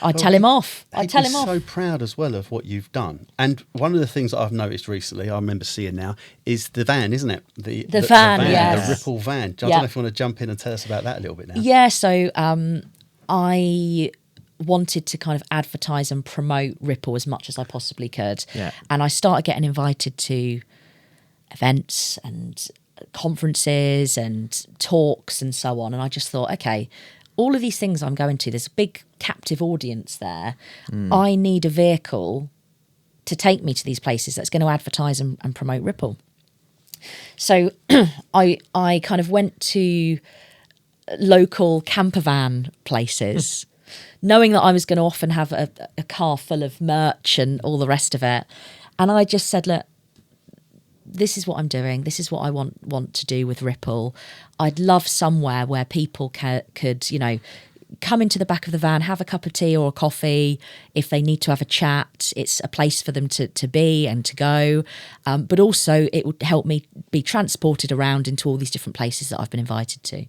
I'd tell him off. I'd tell him off. So proud as well of what you've done. And one of the things that I've noticed recently, I remember seeing now, is the van, isn't it? The van, yes. The Ripple van. I don't know if you want to jump in and tell us about that a little bit now. Yeah, so I wanted to kind of advertise and promote Ripple as much as I possibly could. Yeah. And I started getting invited to events and conferences and talks and so on. And I just thought, okay, all of these things I'm going to, there's a big captive audience there. I need a vehicle to take me to these places that's going to advertise and promote Ripple. So I kind of went to local camper van places, knowing that I was going to often have a car full of merch and all the rest of it. And I just said, look, this is what I'm doing. This is what I want to do with Ripple. I'd love somewhere where people could, you know, come into the back of the van, have a cup of tea or a coffee. If they need to have a chat, it's a place for them to be and to go. But also it would help me be transported around into all these different places that I've been invited to.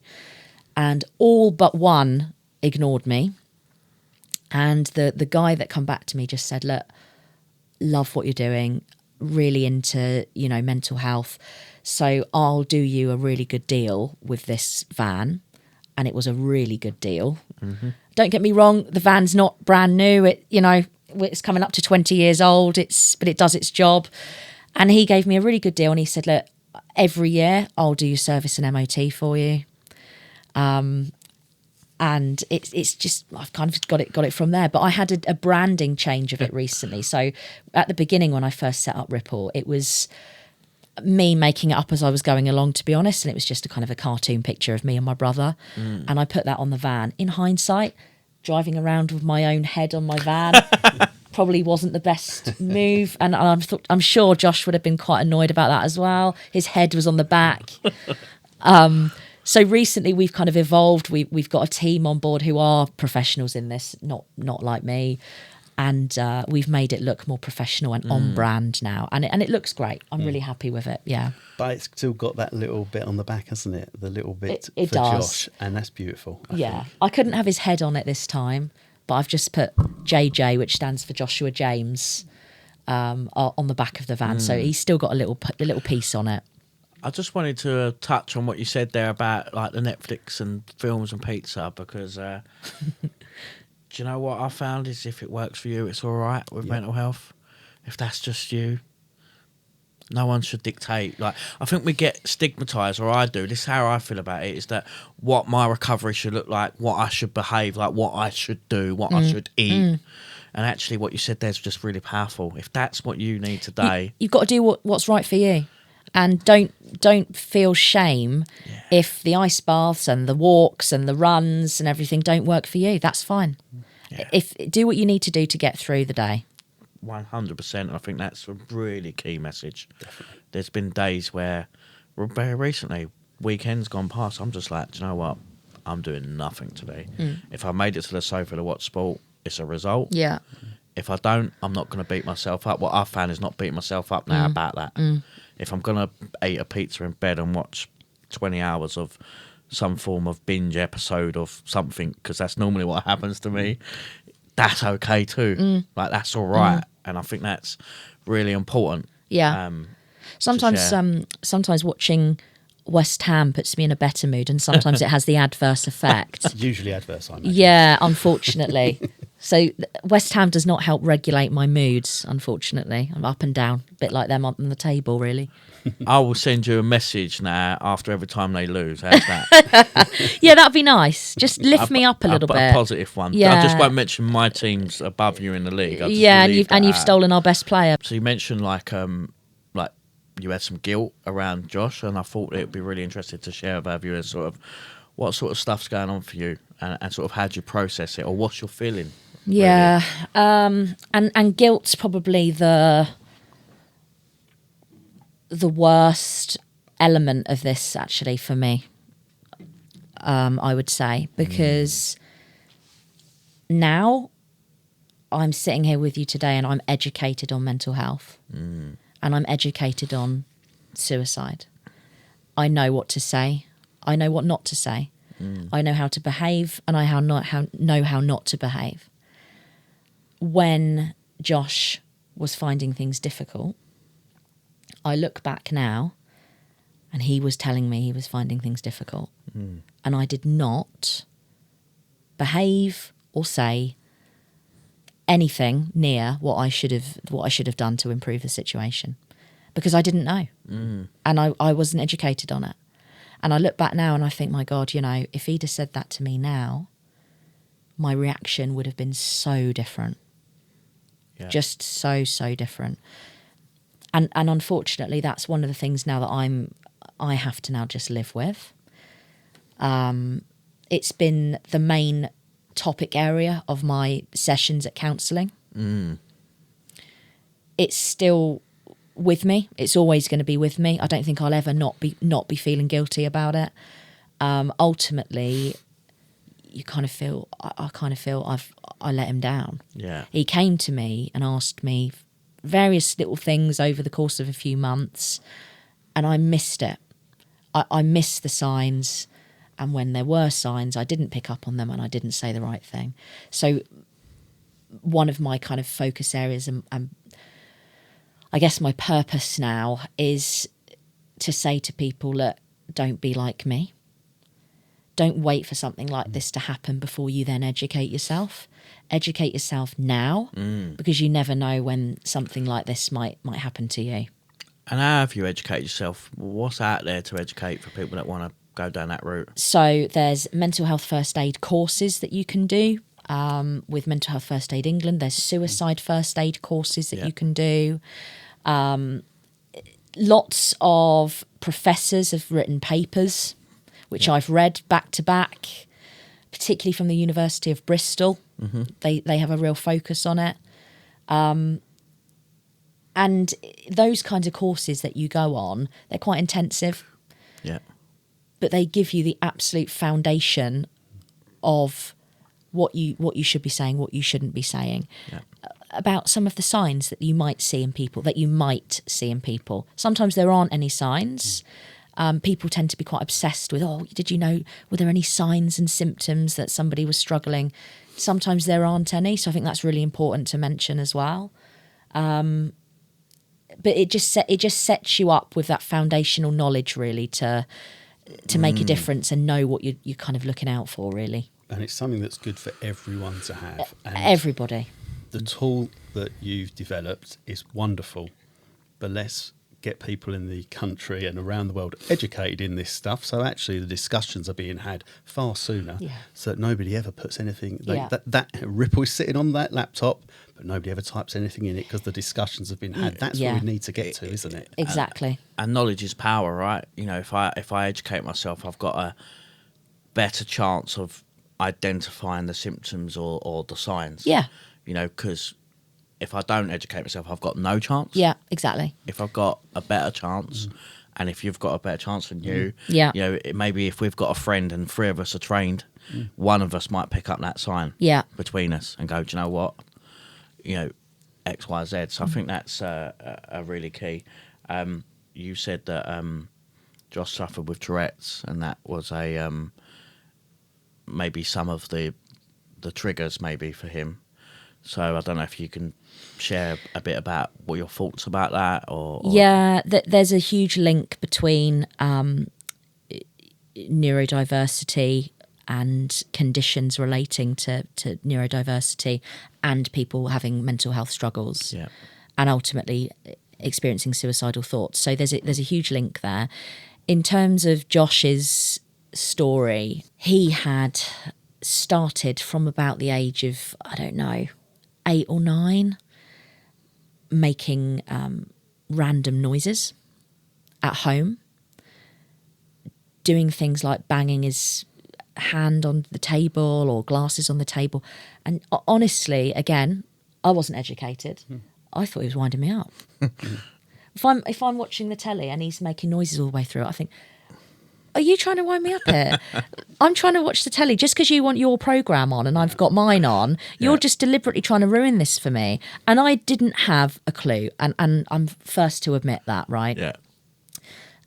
And all but one ignored me. And the guy that come back to me just said, look, love what you're doing. Really into, you know, mental health. So I'll do you a really good deal with this van. And it was a really good deal. Mm-hmm. Don't get me wrong, the van's not brand new. It's coming up to 20 years old. But it does its job. And he gave me a really good deal. And he said, look, every year I'll do your service and MOT for you. And it's just, I've kind of got it from there. But I had a branding change of it recently. So at the beginning when I first set up Ripple, it was me making it up as I was going along, to be honest. And it was just a kind of a cartoon picture of me and my brother. And I put that on the van. In hindsight, driving around with my own head on my van probably wasn't the best move. And I'm sure Josh would have been quite annoyed about that as well. His head was on the back. So recently we've kind of evolved. We've got a team on board who are professionals in this, not like me. And we've made it look more professional and on brand now. And it looks great. I'm really happy with it, yeah. But it's still got that little bit on the back, hasn't it? The little bit it for does. Josh. And that's beautiful. I think. I couldn't have his head on it this time, but I've just put JJ, which stands for Joshua James, on the back of the van. So he's still got a little piece on it. I just wanted to touch on what you said there about like the Netflix and films and pizza, because do you know what I found is if it works for you, it's all right with mental health. If that's just you, No one should dictate. Like, I think we get stigmatized, or I do. This is how I feel about it, is that what my recovery should look like, what I should behave like, what I should do, what I should eat. And actually what you said there's just really powerful. If that's what you need today, you've got to do what's right for you. And don't feel shame if the ice baths and the walks and the runs and everything don't work for you. That's fine. Do what you need to do to get through the day. 100%. I think that's a really key message. Definitely. There's been days where, very recently, weekends gone past, I'm just like, do you know what? I'm doing nothing today. If I made it to the sofa to watch sport, it's a result. Yeah. If I don't, I'm not going to beat myself up. What I've found is not beating myself up now about that. If I'm going to eat a pizza in bed and watch 20 hours of some form of binge episode of something, because that's normally what happens to me, that's okay too. Like, that's all right. And I think that's really important. Yeah. Sometimes watching West Ham puts me in a better mood, and sometimes it has the adverse effect. Usually adverse, I imagine. Yeah, unfortunately. So West Ham does not help regulate my moods, unfortunately. I'm up and down, a bit like them on the table, really. I will send you a message now after every time they lose. How's that? Yeah, that'd be nice. Just lift me up a little bit. A positive one. Yeah. I just won't mention my team's above you in the league. And you've stolen our best player. So you mentioned like you had some guilt around Josh, and I thought it would be really interesting to share with our viewers sort of what sort of stuff's going on for you, and sort of how do you process it, or what's your feeling? Yeah, really? And guilt's probably the worst element of this, actually, for me. I would say, because now I'm sitting here with you today, and I'm educated on mental health, and I'm educated on suicide. I know what to say. I know what not to say. I know how to behave, and I know how not to behave. When Josh was finding things difficult, I look back now, and he was telling me he was finding things difficult, and I did not behave or say anything near what I should have done to improve the situation, because I didn't know, and I wasn't educated on it. And I look back now and I think, my God, if he'd have said that to me now, my reaction would have been so different. Yeah. Just so different. And unfortunately, that's one of the things now that I have to now just live with. It's been the main topic area of my sessions at counselling. It's still with me. It's always going to be with me. I don't think I'll ever not be feeling guilty about it. Ultimately, I kind of feel I let him down. Yeah. He came to me and asked me various little things over the course of a few months, and I missed it. I missed the signs, and when there were signs, I didn't pick up on them, and I didn't say the right thing. So one of my kind of focus areas and I guess my purpose now is to say to people, look, don't be like me. Don't wait for something like this to happen before you then educate yourself. Educate yourself now, because you never know when something like this might happen to you. And how have you educated yourself? What's out there to educate for people that want to go down that route? So there's mental health first aid courses that you can do with Mental Health First Aid England. There's suicide first aid courses that you can do. Lots of professors have written papers, which I've read back to back, particularly from the University of Bristol. They have a real focus on it. And those kinds of courses that you go on, they're quite intensive. Yeah. But they give you the absolute foundation of what you should be saying, what you shouldn't be saying. Yeah. About some of the signs that you might see in people, Sometimes there aren't any signs. People tend to be quite obsessed with, did you know, were there any signs and symptoms that somebody was struggling? Sometimes there aren't any, so I think that's really important to mention as well. But it just sets you up with that foundational knowledge, really, to make a difference and know what you're kind of looking out for, really. And it's something that's good for everyone to have. And everybody. The tool that you've developed is wonderful, but let's get people in the country and around the world educated in this stuff. So actually the discussions are being had far sooner, so that nobody ever puts anything, that ripple is sitting on that laptop, but nobody ever types anything in it because the discussions have been had. That's what we need to get to, isn't it? Exactly. And knowledge is power, right? You know, if I educate myself, I've got a better chance of identifying the symptoms or the signs. Yeah. You know, because if I don't educate myself, I've got no chance. Yeah, exactly. If I've got a better chance, and if you've got a better chance than you, you know, maybe if we've got a friend and 3 of us are trained, one of us might pick up that sign between us and go, do you know what? You know, X, Y, Z. So I think that's a really key. You said that Josh suffered with Tourette's, and that was a maybe some of the triggers maybe for him. So I don't know if you can share a bit about what your thoughts about that, or yeah, there's a huge link between neurodiversity and conditions relating to neurodiversity and people having mental health struggles, and ultimately experiencing suicidal thoughts. So there's a huge link there. In terms of Josh's story, he had started from about the age of, I don't know, 8 or 9, making random noises at home, doing things like banging his hand on the table or glasses on the table. And honestly, again, I wasn't educated. I thought he was winding me up. If I'm watching the telly and he's making noises all the way through it, I think, are you trying to wind me up here? I'm trying to watch the telly. Just because you want your programme on and I've got mine on, you're just deliberately trying to ruin this for me. And I didn't have a clue. And I'm first to admit that, right? Yeah.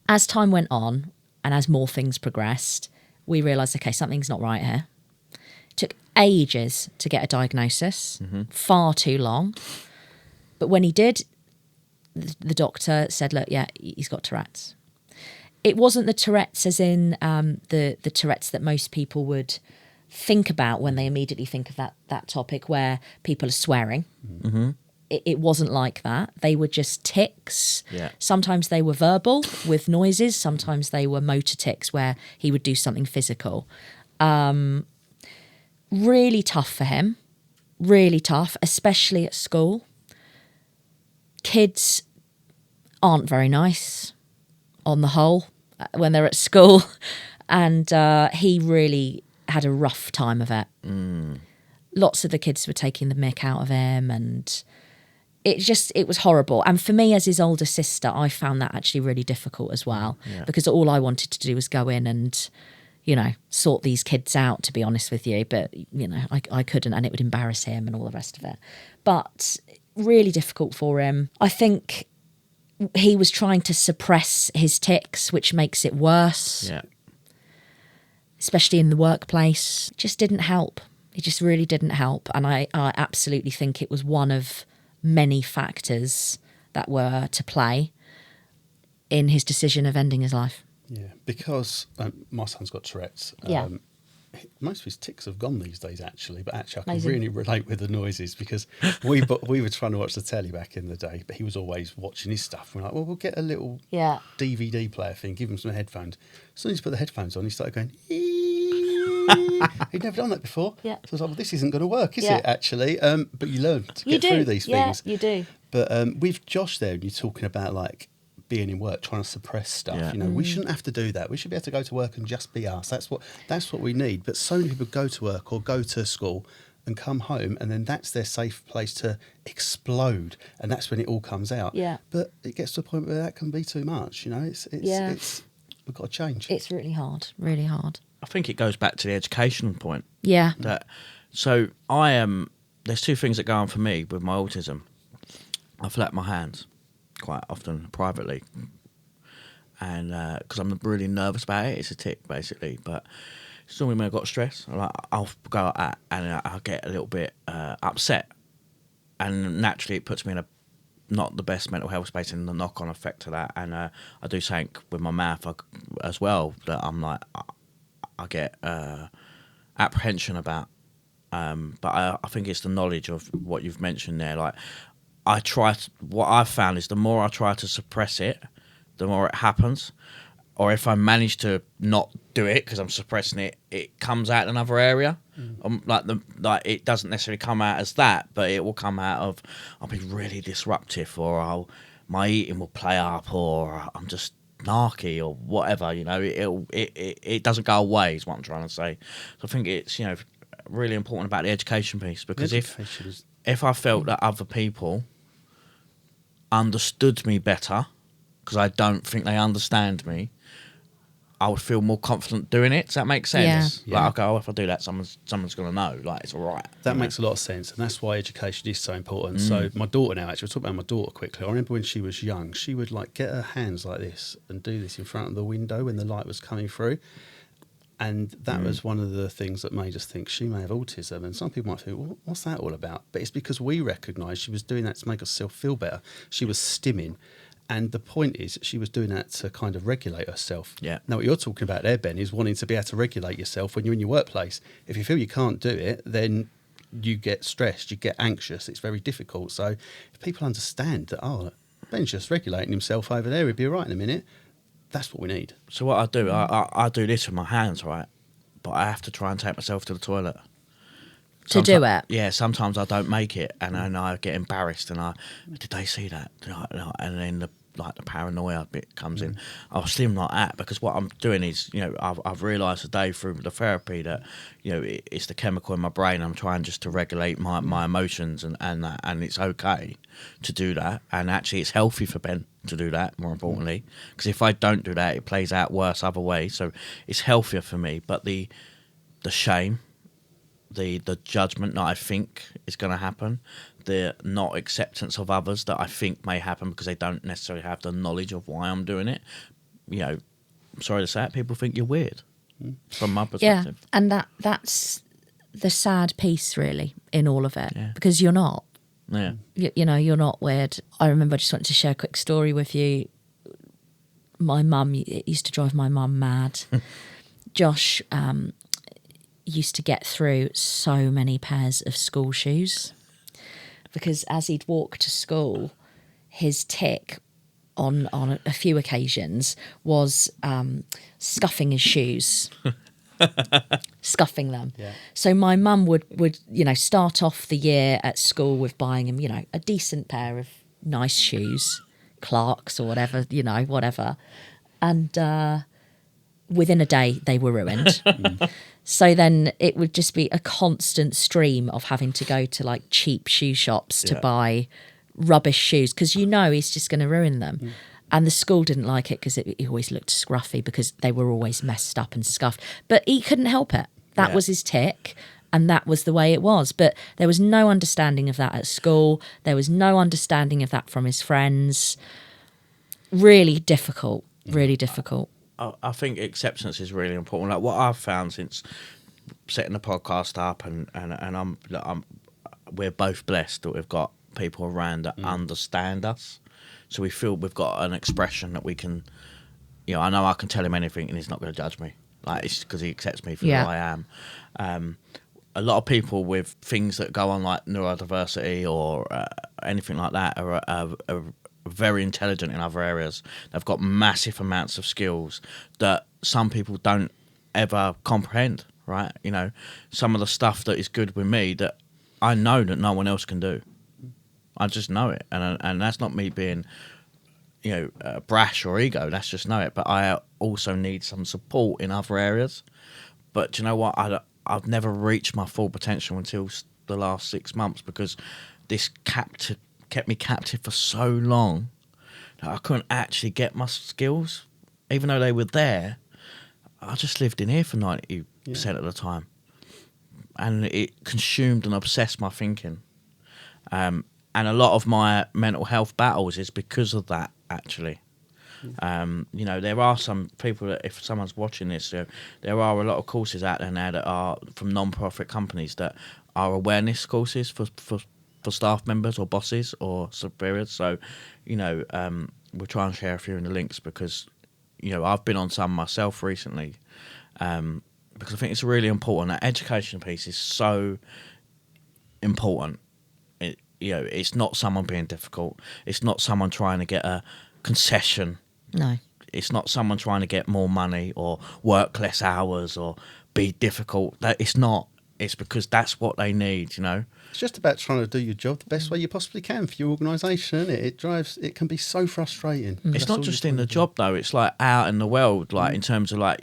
As time went on and as more things progressed, we realised, okay, something's not right here. Took ages to get a diagnosis, far too long. But when he did, the doctor said, look, yeah, he's got Tourette's. It wasn't the Tourette's as in the Tourette's that most people would think about when they immediately think of that topic, where people are swearing. It wasn't like that. They were just tics. Yeah. Sometimes they were verbal with noises. Sometimes they were motor tics where he would do something physical. Really tough for him. Really tough, especially at school. Kids aren't very nice on the whole when they're at school, and he really had a rough time of it. Lots of the kids were taking the mick out of him, and it was horrible. And for me, as his older sister, I found that actually really difficult as well, because all I wanted to do was go in and, you know, sort these kids out, to be honest with you. But, you know, I couldn't, and it would embarrass him and all the rest of it. But really difficult for him. I think he was trying to suppress his tics, which makes it worse. Yeah. Especially in the workplace. It just didn't help. It just really didn't help. And I absolutely think it was one of many factors that were to play in his decision of ending his life. Yeah, because my son's got Tourette's. Most of his tics have gone these days, actually. But actually, I can really relate with the noises, because we were trying to watch the telly back in the day, but he was always watching his stuff. We're like, well, we'll get a little DVD player thing, give him some headphones. As soon as he put the headphones on, he started going, he'd never done that before. Yeah. So I was like, well, this isn't going to work, is it, actually? But you learn to get through these things. Yeah, you do. But with Josh there, you're talking about, like, being in work, trying to suppress stuff. You know, we shouldn't have to do that. We should be able to go to work and just be us. That's what we need. But so many people go to work or go to school and come home, and then that's their safe place to explode, and that's when it all comes out. Yeah. But it gets to a point where that can be too much. You know, it's we've got to change. It's really hard. Really hard. I think it goes back to the educational point. Yeah. So there's 2 things that go on for me with my autism. I flap my hands quite often privately, and because I'm really nervous about it. It's a tic, basically. But it's normally when I've got stress, I'll go like that, and I'll get a little bit upset, and naturally it puts me in a not the best mental health space, and the knock-on effect to that. And I do something with my mouth as well that I'm like, I get apprehension about. But I think it's the knowledge of what you've mentioned there. Like, what I've found is the more I try to suppress it, the more it happens. Or if I manage to not do it because I'm suppressing it, it comes out in another area. Like it doesn't necessarily come out as that, but it will come out of I'll be really disruptive, or my eating will play up, or I'm just narky, or whatever. You know, it doesn't go away. Is what I'm trying to say. So I think it's really important about the education piece, because if I felt that other people understood me better, because I don't think they understand me, I would feel more confident doing it. Does that make sense? Yeah. Like, okay, if I do that, someone's going to know. Like, it's all right. That makes a lot of sense, and that's why education is so important. So my daughter now, actually, we'll talk about my daughter quickly. I remember when she was young, she would like get her hands like this and do this in front of the window when the light was coming through. And that was one of the things that made us think she may have autism. And some people might think, well, what's that all about? But it's because we recognised she was doing that to make herself feel better. She was stimming. And the point is, she was doing that to kind of regulate herself. Yeah. Now, what you're talking about there, Ben, is wanting to be able to regulate yourself when you're in your workplace. If you feel you can't do it, then you get stressed, you get anxious. It's very difficult. So if people understand that, Ben's just regulating himself over there, he'll be all right in a minute, that's what we need. So what I do, I do this with my hands, right? But I have to try and take myself to the toilet. To do it? Yeah, sometimes I don't make it, and then I get embarrassed, and did they see that? And then the paranoia bit comes in. I'll slim like that, because what I'm doing is, I've realised today through the therapy that, it's the chemical in my brain. I'm trying just to regulate my emotions and that, and it's okay to do that. And actually, it's healthy for Ben to do that, more importantly, because if I don't do that, it plays out worse other ways. So it's healthier for me. But the shame, the judgment that I think is going to happen, the not acceptance of others that I think may happen because they don't necessarily have the knowledge of why I'm doing it. I'm sorry to say it, people think you're weird from my perspective. Yeah, and that's the sad piece really in all of it, because you're not. Yeah. You're not weird. I remember, I just wanted to share a quick story with you. My mum, it used to drive my mum mad. Josh used to get through so many pairs of school shoes, because as he'd walk to school, his tic on a few occasions was scuffing his shoes. Scuffing them. Yeah. So my mum would start off the year at school with buying him, a decent pair of nice shoes, Clarks or whatever, whatever. And within a day, they were ruined. So then it would just be a constant stream of having to go to like cheap shoe shops to buy rubbish shoes, because he's just going to ruin them. And the school didn't like it because he always looked scruffy because they were always messed up and scuffed. But he couldn't help it. That was his tic, and that was the way it was. But there was no understanding of that at school. There was no understanding of that from his friends. Really difficult, really difficult. I think acceptance is really important. Like what I've found since setting the podcast up, and we're both blessed that we've got people around that understand us. So we feel we've got an expression that we can, I know I can tell him anything and he's not going to judge me. Like, it's because he accepts me for who I am. A lot of people with things that go on like neurodiversity or anything like that are very intelligent in other areas. They've got massive amounts of skills that some people don't ever comprehend, right? Some of the stuff that is good with me that I know that no one else can do. I just know it, and that's not me being, brash or ego. That's just know it. But I also need some support in other areas. But do you know what? I've never reached my full potential until the last 6 months, because this kept me captive for so long that I couldn't actually get my skills, even though they were there. I just lived in here for 90% of the time, and it consumed and obsessed my thinking. And a lot of my mental health battles is because of that, actually. There are some people that, if someone's watching this, there are a lot of courses out there now that are from non-profit companies that are awareness courses for staff members or bosses or superiors. So, we'll try and share a few in the links, because, I've been on some myself recently, because I think it's really important. That education piece is so important. it's not someone being difficult. It's not someone trying to get a concession. No. It's not someone trying to get more money or work less hours or be difficult. That it's not. It's because that's what they need, It's just about trying to do your job the best way you possibly can for your organisation, isn't it? It can be so frustrating. It's not just in the job though. It's like out in the world, like in terms of like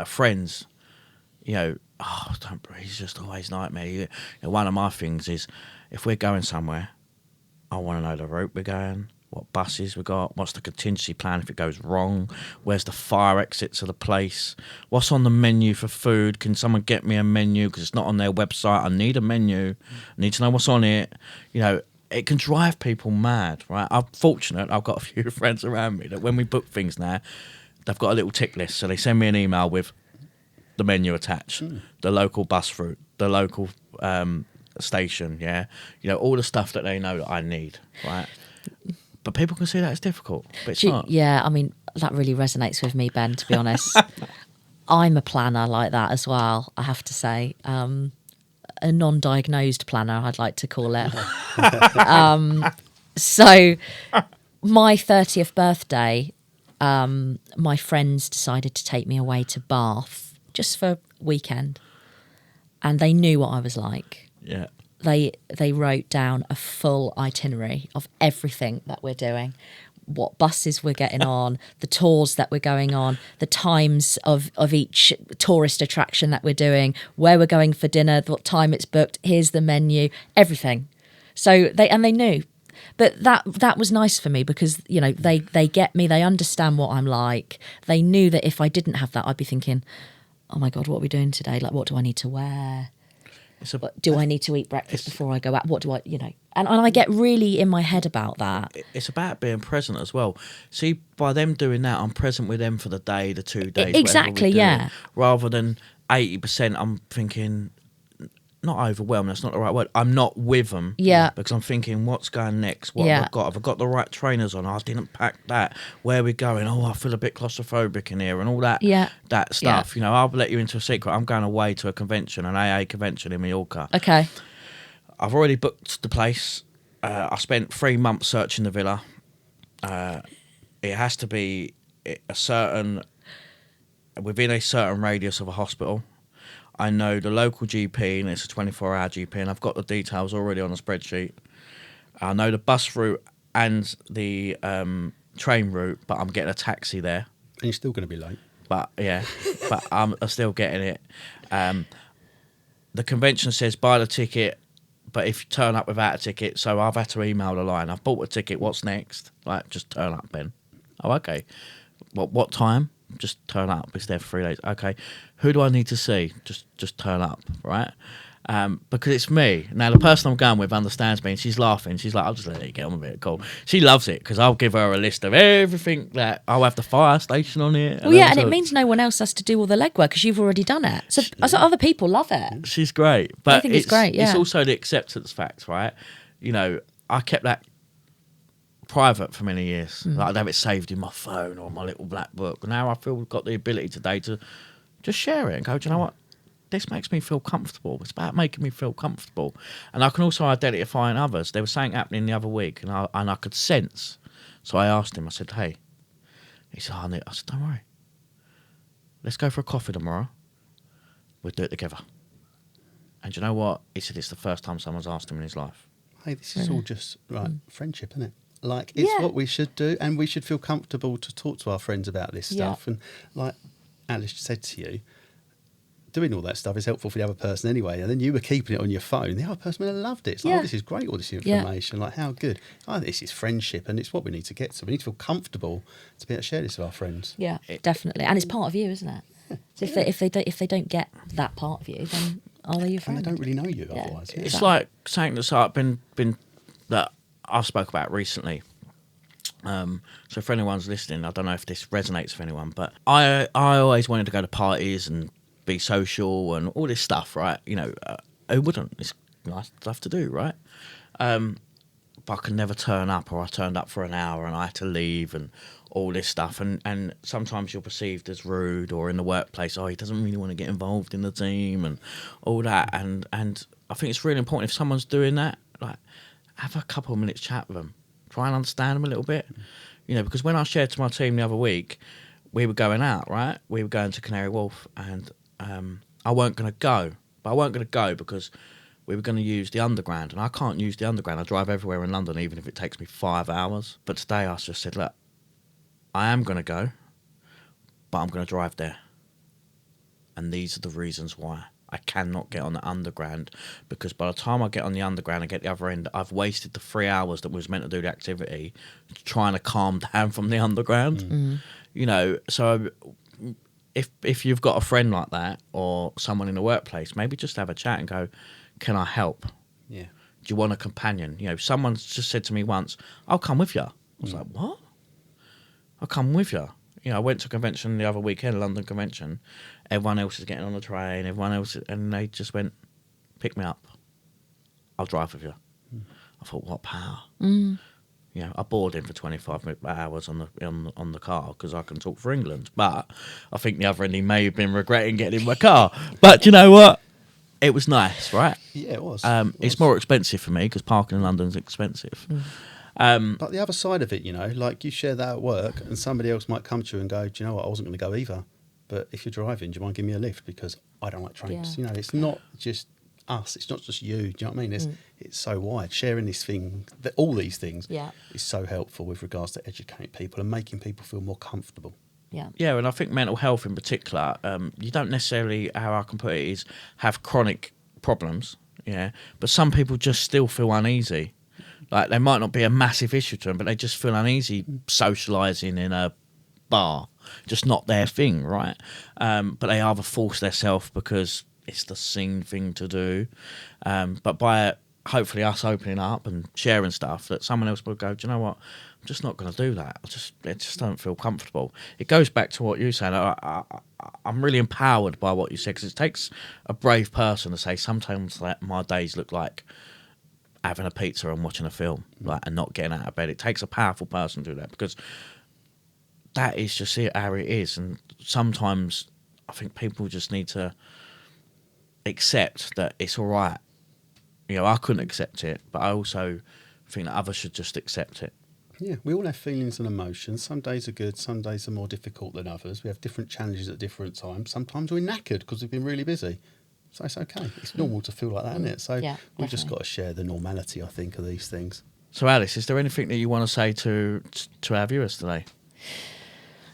friends. He's just always nightmare. One of my things is if we're going somewhere, I want to know the route we're going, what buses we got, what's the contingency plan if it goes wrong, where's the fire exits of the place, what's on the menu for food, can someone get me a menu because it's not on their website, I need a menu, I need to know what's on it. It can drive people mad, right? I'm fortunate, I've got a few friends around me that when we book things now, they've got a little tick list, so they send me an email with the menu attached, the local bus route, the local station, all the stuff that they know that I need, right? But people can see that as difficult, but it's not. Yeah, I mean, that really resonates with me, Ben, to be honest. I'm a planner like that as well, I have to say. A non-diagnosed planner, I'd like to call it. So my 30th birthday, my friends decided to take me away to Bath just for a weekend. And they knew what I was like. Yeah. They wrote down a full itinerary of everything that we're doing, what buses we're getting on, the tours that we're going on, the times of each tourist attraction that we're doing, where we're going for dinner, what time it's booked, here's the menu, everything. So they knew. But that was nice for me because, they get me, they understand what I'm like. They knew that if I didn't have that, I'd be thinking, oh my God, what are we doing today? Like, what do I need to wear? Do I need to eat breakfast before I go out? What do I, And I get really in my head about that. It's about being present as well. See, by them doing that, I'm present with them for the day, the 2 days. Exactly, yeah. Rather than 80%, I'm thinking, not overwhelmed, that's not the right word. I'm not with them. Yeah. Because I'm thinking, what's going next? What have I got? Have I got the right trainers on? I didn't pack that. Where are we going? Oh, I feel a bit claustrophobic in here and all that. Yeah. That stuff. I'll let you into a secret. I'm going away to a convention, an AA convention in Mallorca. Okay. I've already booked the place. I spent 3 months searching the villa. It has to be within a certain radius of a hospital. I know the local GP, and it's a 24-hour GP, and I've got the details already on a spreadsheet. I know the bus route and the train route, but I'm getting a taxi there. And you're still going to be late. But I'm still getting it. The convention says buy the ticket, but if you turn up without a ticket, so I've had to email the line. I've bought a ticket, what's next? Like, just turn up, Ben. Oh, okay. What time? Just turn up. It's there for 3 days. Okay. Who do I need to see? Just turn up, right? Because it's me. Now, the person I'm going with understands me, and she's laughing. She's like, I'll just let it get on with it. Cool. She loves it, because I'll give her a list of everything that I'll have the fire station on it. Well, yeah, and it means no one else has to do all the legwork, because you've already done it. So other people love it. She's great. But I think it's great, yeah. It's also the acceptance fact, right? I kept that private for many years. Like, I'd have it saved in my phone or my little black book. Now I feel we've got the ability today to just share it and go, do you know what? This makes me feel comfortable. It's about making me feel comfortable. And I can also identify in others. There was something happening the other week, and I could sense. So I asked him, I said, hey. He said, I said, don't worry. Let's go for a coffee tomorrow. We'll do it together. And you know what? He said it's the first time someone's asked him in his life. Hey, this is all just friendship, isn't it? Like, it's what we should do, and we should feel comfortable to talk to our friends about this stuff. And like Alice said to you, doing all that stuff is helpful for the other person anyway. And then you were keeping it on your phone. The other person would have loved it. It's like, oh, this is great, all this information. Like, how good. Oh, this is friendship, and it's what we need to get to. We need to feel comfortable to be able to share this with our friends. Yeah, definitely. And it's part of you, isn't it? So if they don't get that part of you, then are they your friend? And they don't really know you otherwise. Yeah. It's like something that's been that I spoke about recently. So for anyone's listening, I don't know if this resonates with anyone, but I always wanted to go to parties and be social and all this stuff, right? Who wouldn't? It's nice stuff to do, right? But I could never turn up, or I turned up for an hour and I had to leave and all this stuff. And sometimes you're perceived as rude, or in the workplace, he doesn't really want to get involved in the team and all that. And I think it's really important if someone's doing that, like, have a couple of minutes chat with them. Try and understand them a little bit. You know, because when I shared to my team the other week, we were going out, right? We were going to Canary Wharf, and I weren't going to go. But I weren't going to go because we were going to use the Underground, and I can't use the Underground. I drive everywhere in London, even if it takes me 5 hours. But today I just said, look, I am going to go, but I'm going to drive there. And these are the reasons why. I cannot get on the Underground, because by the time I get on the Underground and get the other end, I've wasted the 3 hours that was meant to do the activity trying to calm down from the Underground. You know, so if you've got a friend like that or someone in the workplace, maybe just have a chat and go, can I help? Yeah. Do you want a companion? You know, someone's just said to me once, I'll come with you. I was like, what? I'll come with you. You know, I went to a convention the other weekend, London convention. Everyone else is getting on the train. And they just went, pick me up. I'll drive with you. I thought, what power? You know, I bored him for 25 hours on the car because I can talk for England. But I think the other end, he may have been regretting getting in my car. But you know what? It was nice, right? Yeah, it was. It's more expensive for me because parking in London's expensive. But the other side of it, you know, like you share that at work and somebody else might come to you and go, do you know what, I wasn't going to go either. But if you're driving, do you mind giving me a lift? Because I don't like trains. You know, it's not just us. It's not just you. Do you know what I mean? It's so wide. Sharing this thing, all these things is so helpful with regards to educating people and making people feel more comfortable. Yeah, and I think mental health in particular, you don't necessarily, how I can put it is, have chronic problems, but some people just still feel uneasy. Like, they might not be a massive issue to them, but they just feel uneasy socialising in a bar. Just not their thing, right? But they either force themselves because it's the seen thing to do. But by hopefully us opening up and sharing stuff, that someone else will go, do you know what? I'm just not going to do that. I just don't feel comfortable. It goes back to what you said. I'm really empowered by what you said, because it takes a brave person to say sometimes that my days look like having a pizza and watching a film, and not getting out of bed. It takes a powerful person to do that, because that is just how it is. And sometimes I think people just need to accept that it's all right. You know, I couldn't accept it, but I also think that others should just accept it. Yeah, we all have feelings and emotions. Some days are good, some days are more difficult than others. We have different challenges at different times. Sometimes we're knackered because we've been really busy. So it's okay. It's normal to feel like that, isn't it? So we've just got to share the normality, I think, of these things. So Alice, is there anything that you want to say to our viewers today?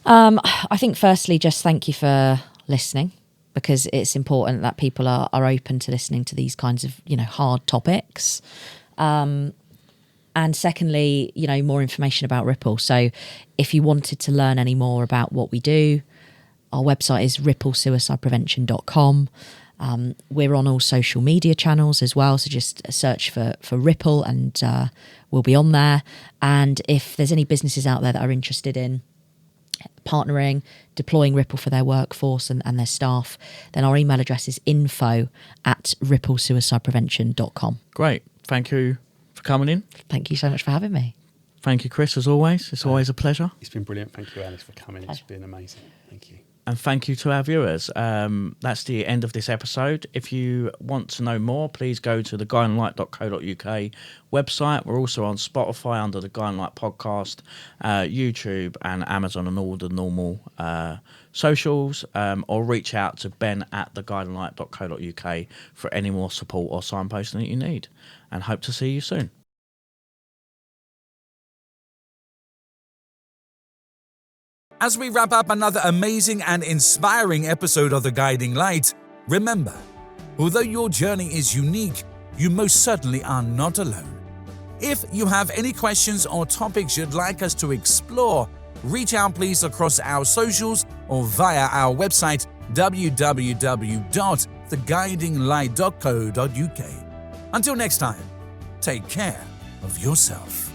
I think firstly, just thank you for listening, because it's important that people are open to listening to these kinds of, hard topics. And secondly, more information about Ripple. So if you wanted to learn any more about what we do, our website is ripplesuicideprevention.com. We're on all social media channels as well, so just search for Ripple and we'll be on there. And if there's any businesses out there that are interested in partnering, deploying Ripple for their workforce and their staff, then our email address is info@ripplesuicideprevention.com. Great. Thank you for coming in. Thank you so much for having me. Thank you, Chris, as always. It's always a pleasure. It's been brilliant. Thank you, Alice, for coming. It's been amazing. Thank you. And thank you to our viewers. That's the end of this episode. If you want to know more, please go to theguidinglight.co.uk website. We're also on Spotify under the Guiding Light podcast, YouTube and Amazon and all the normal socials, or reach out to ben@theguidinglight.co.uk for any more support or signposting that you need. And hope to see you soon. As we wrap up another amazing and inspiring episode of The Guiding Light, remember, although your journey is unique, you most certainly are not alone. If you have any questions or topics you'd like us to explore, reach out please across our socials or via our website www.theguidinglight.co.uk. Until next time, take care of yourself.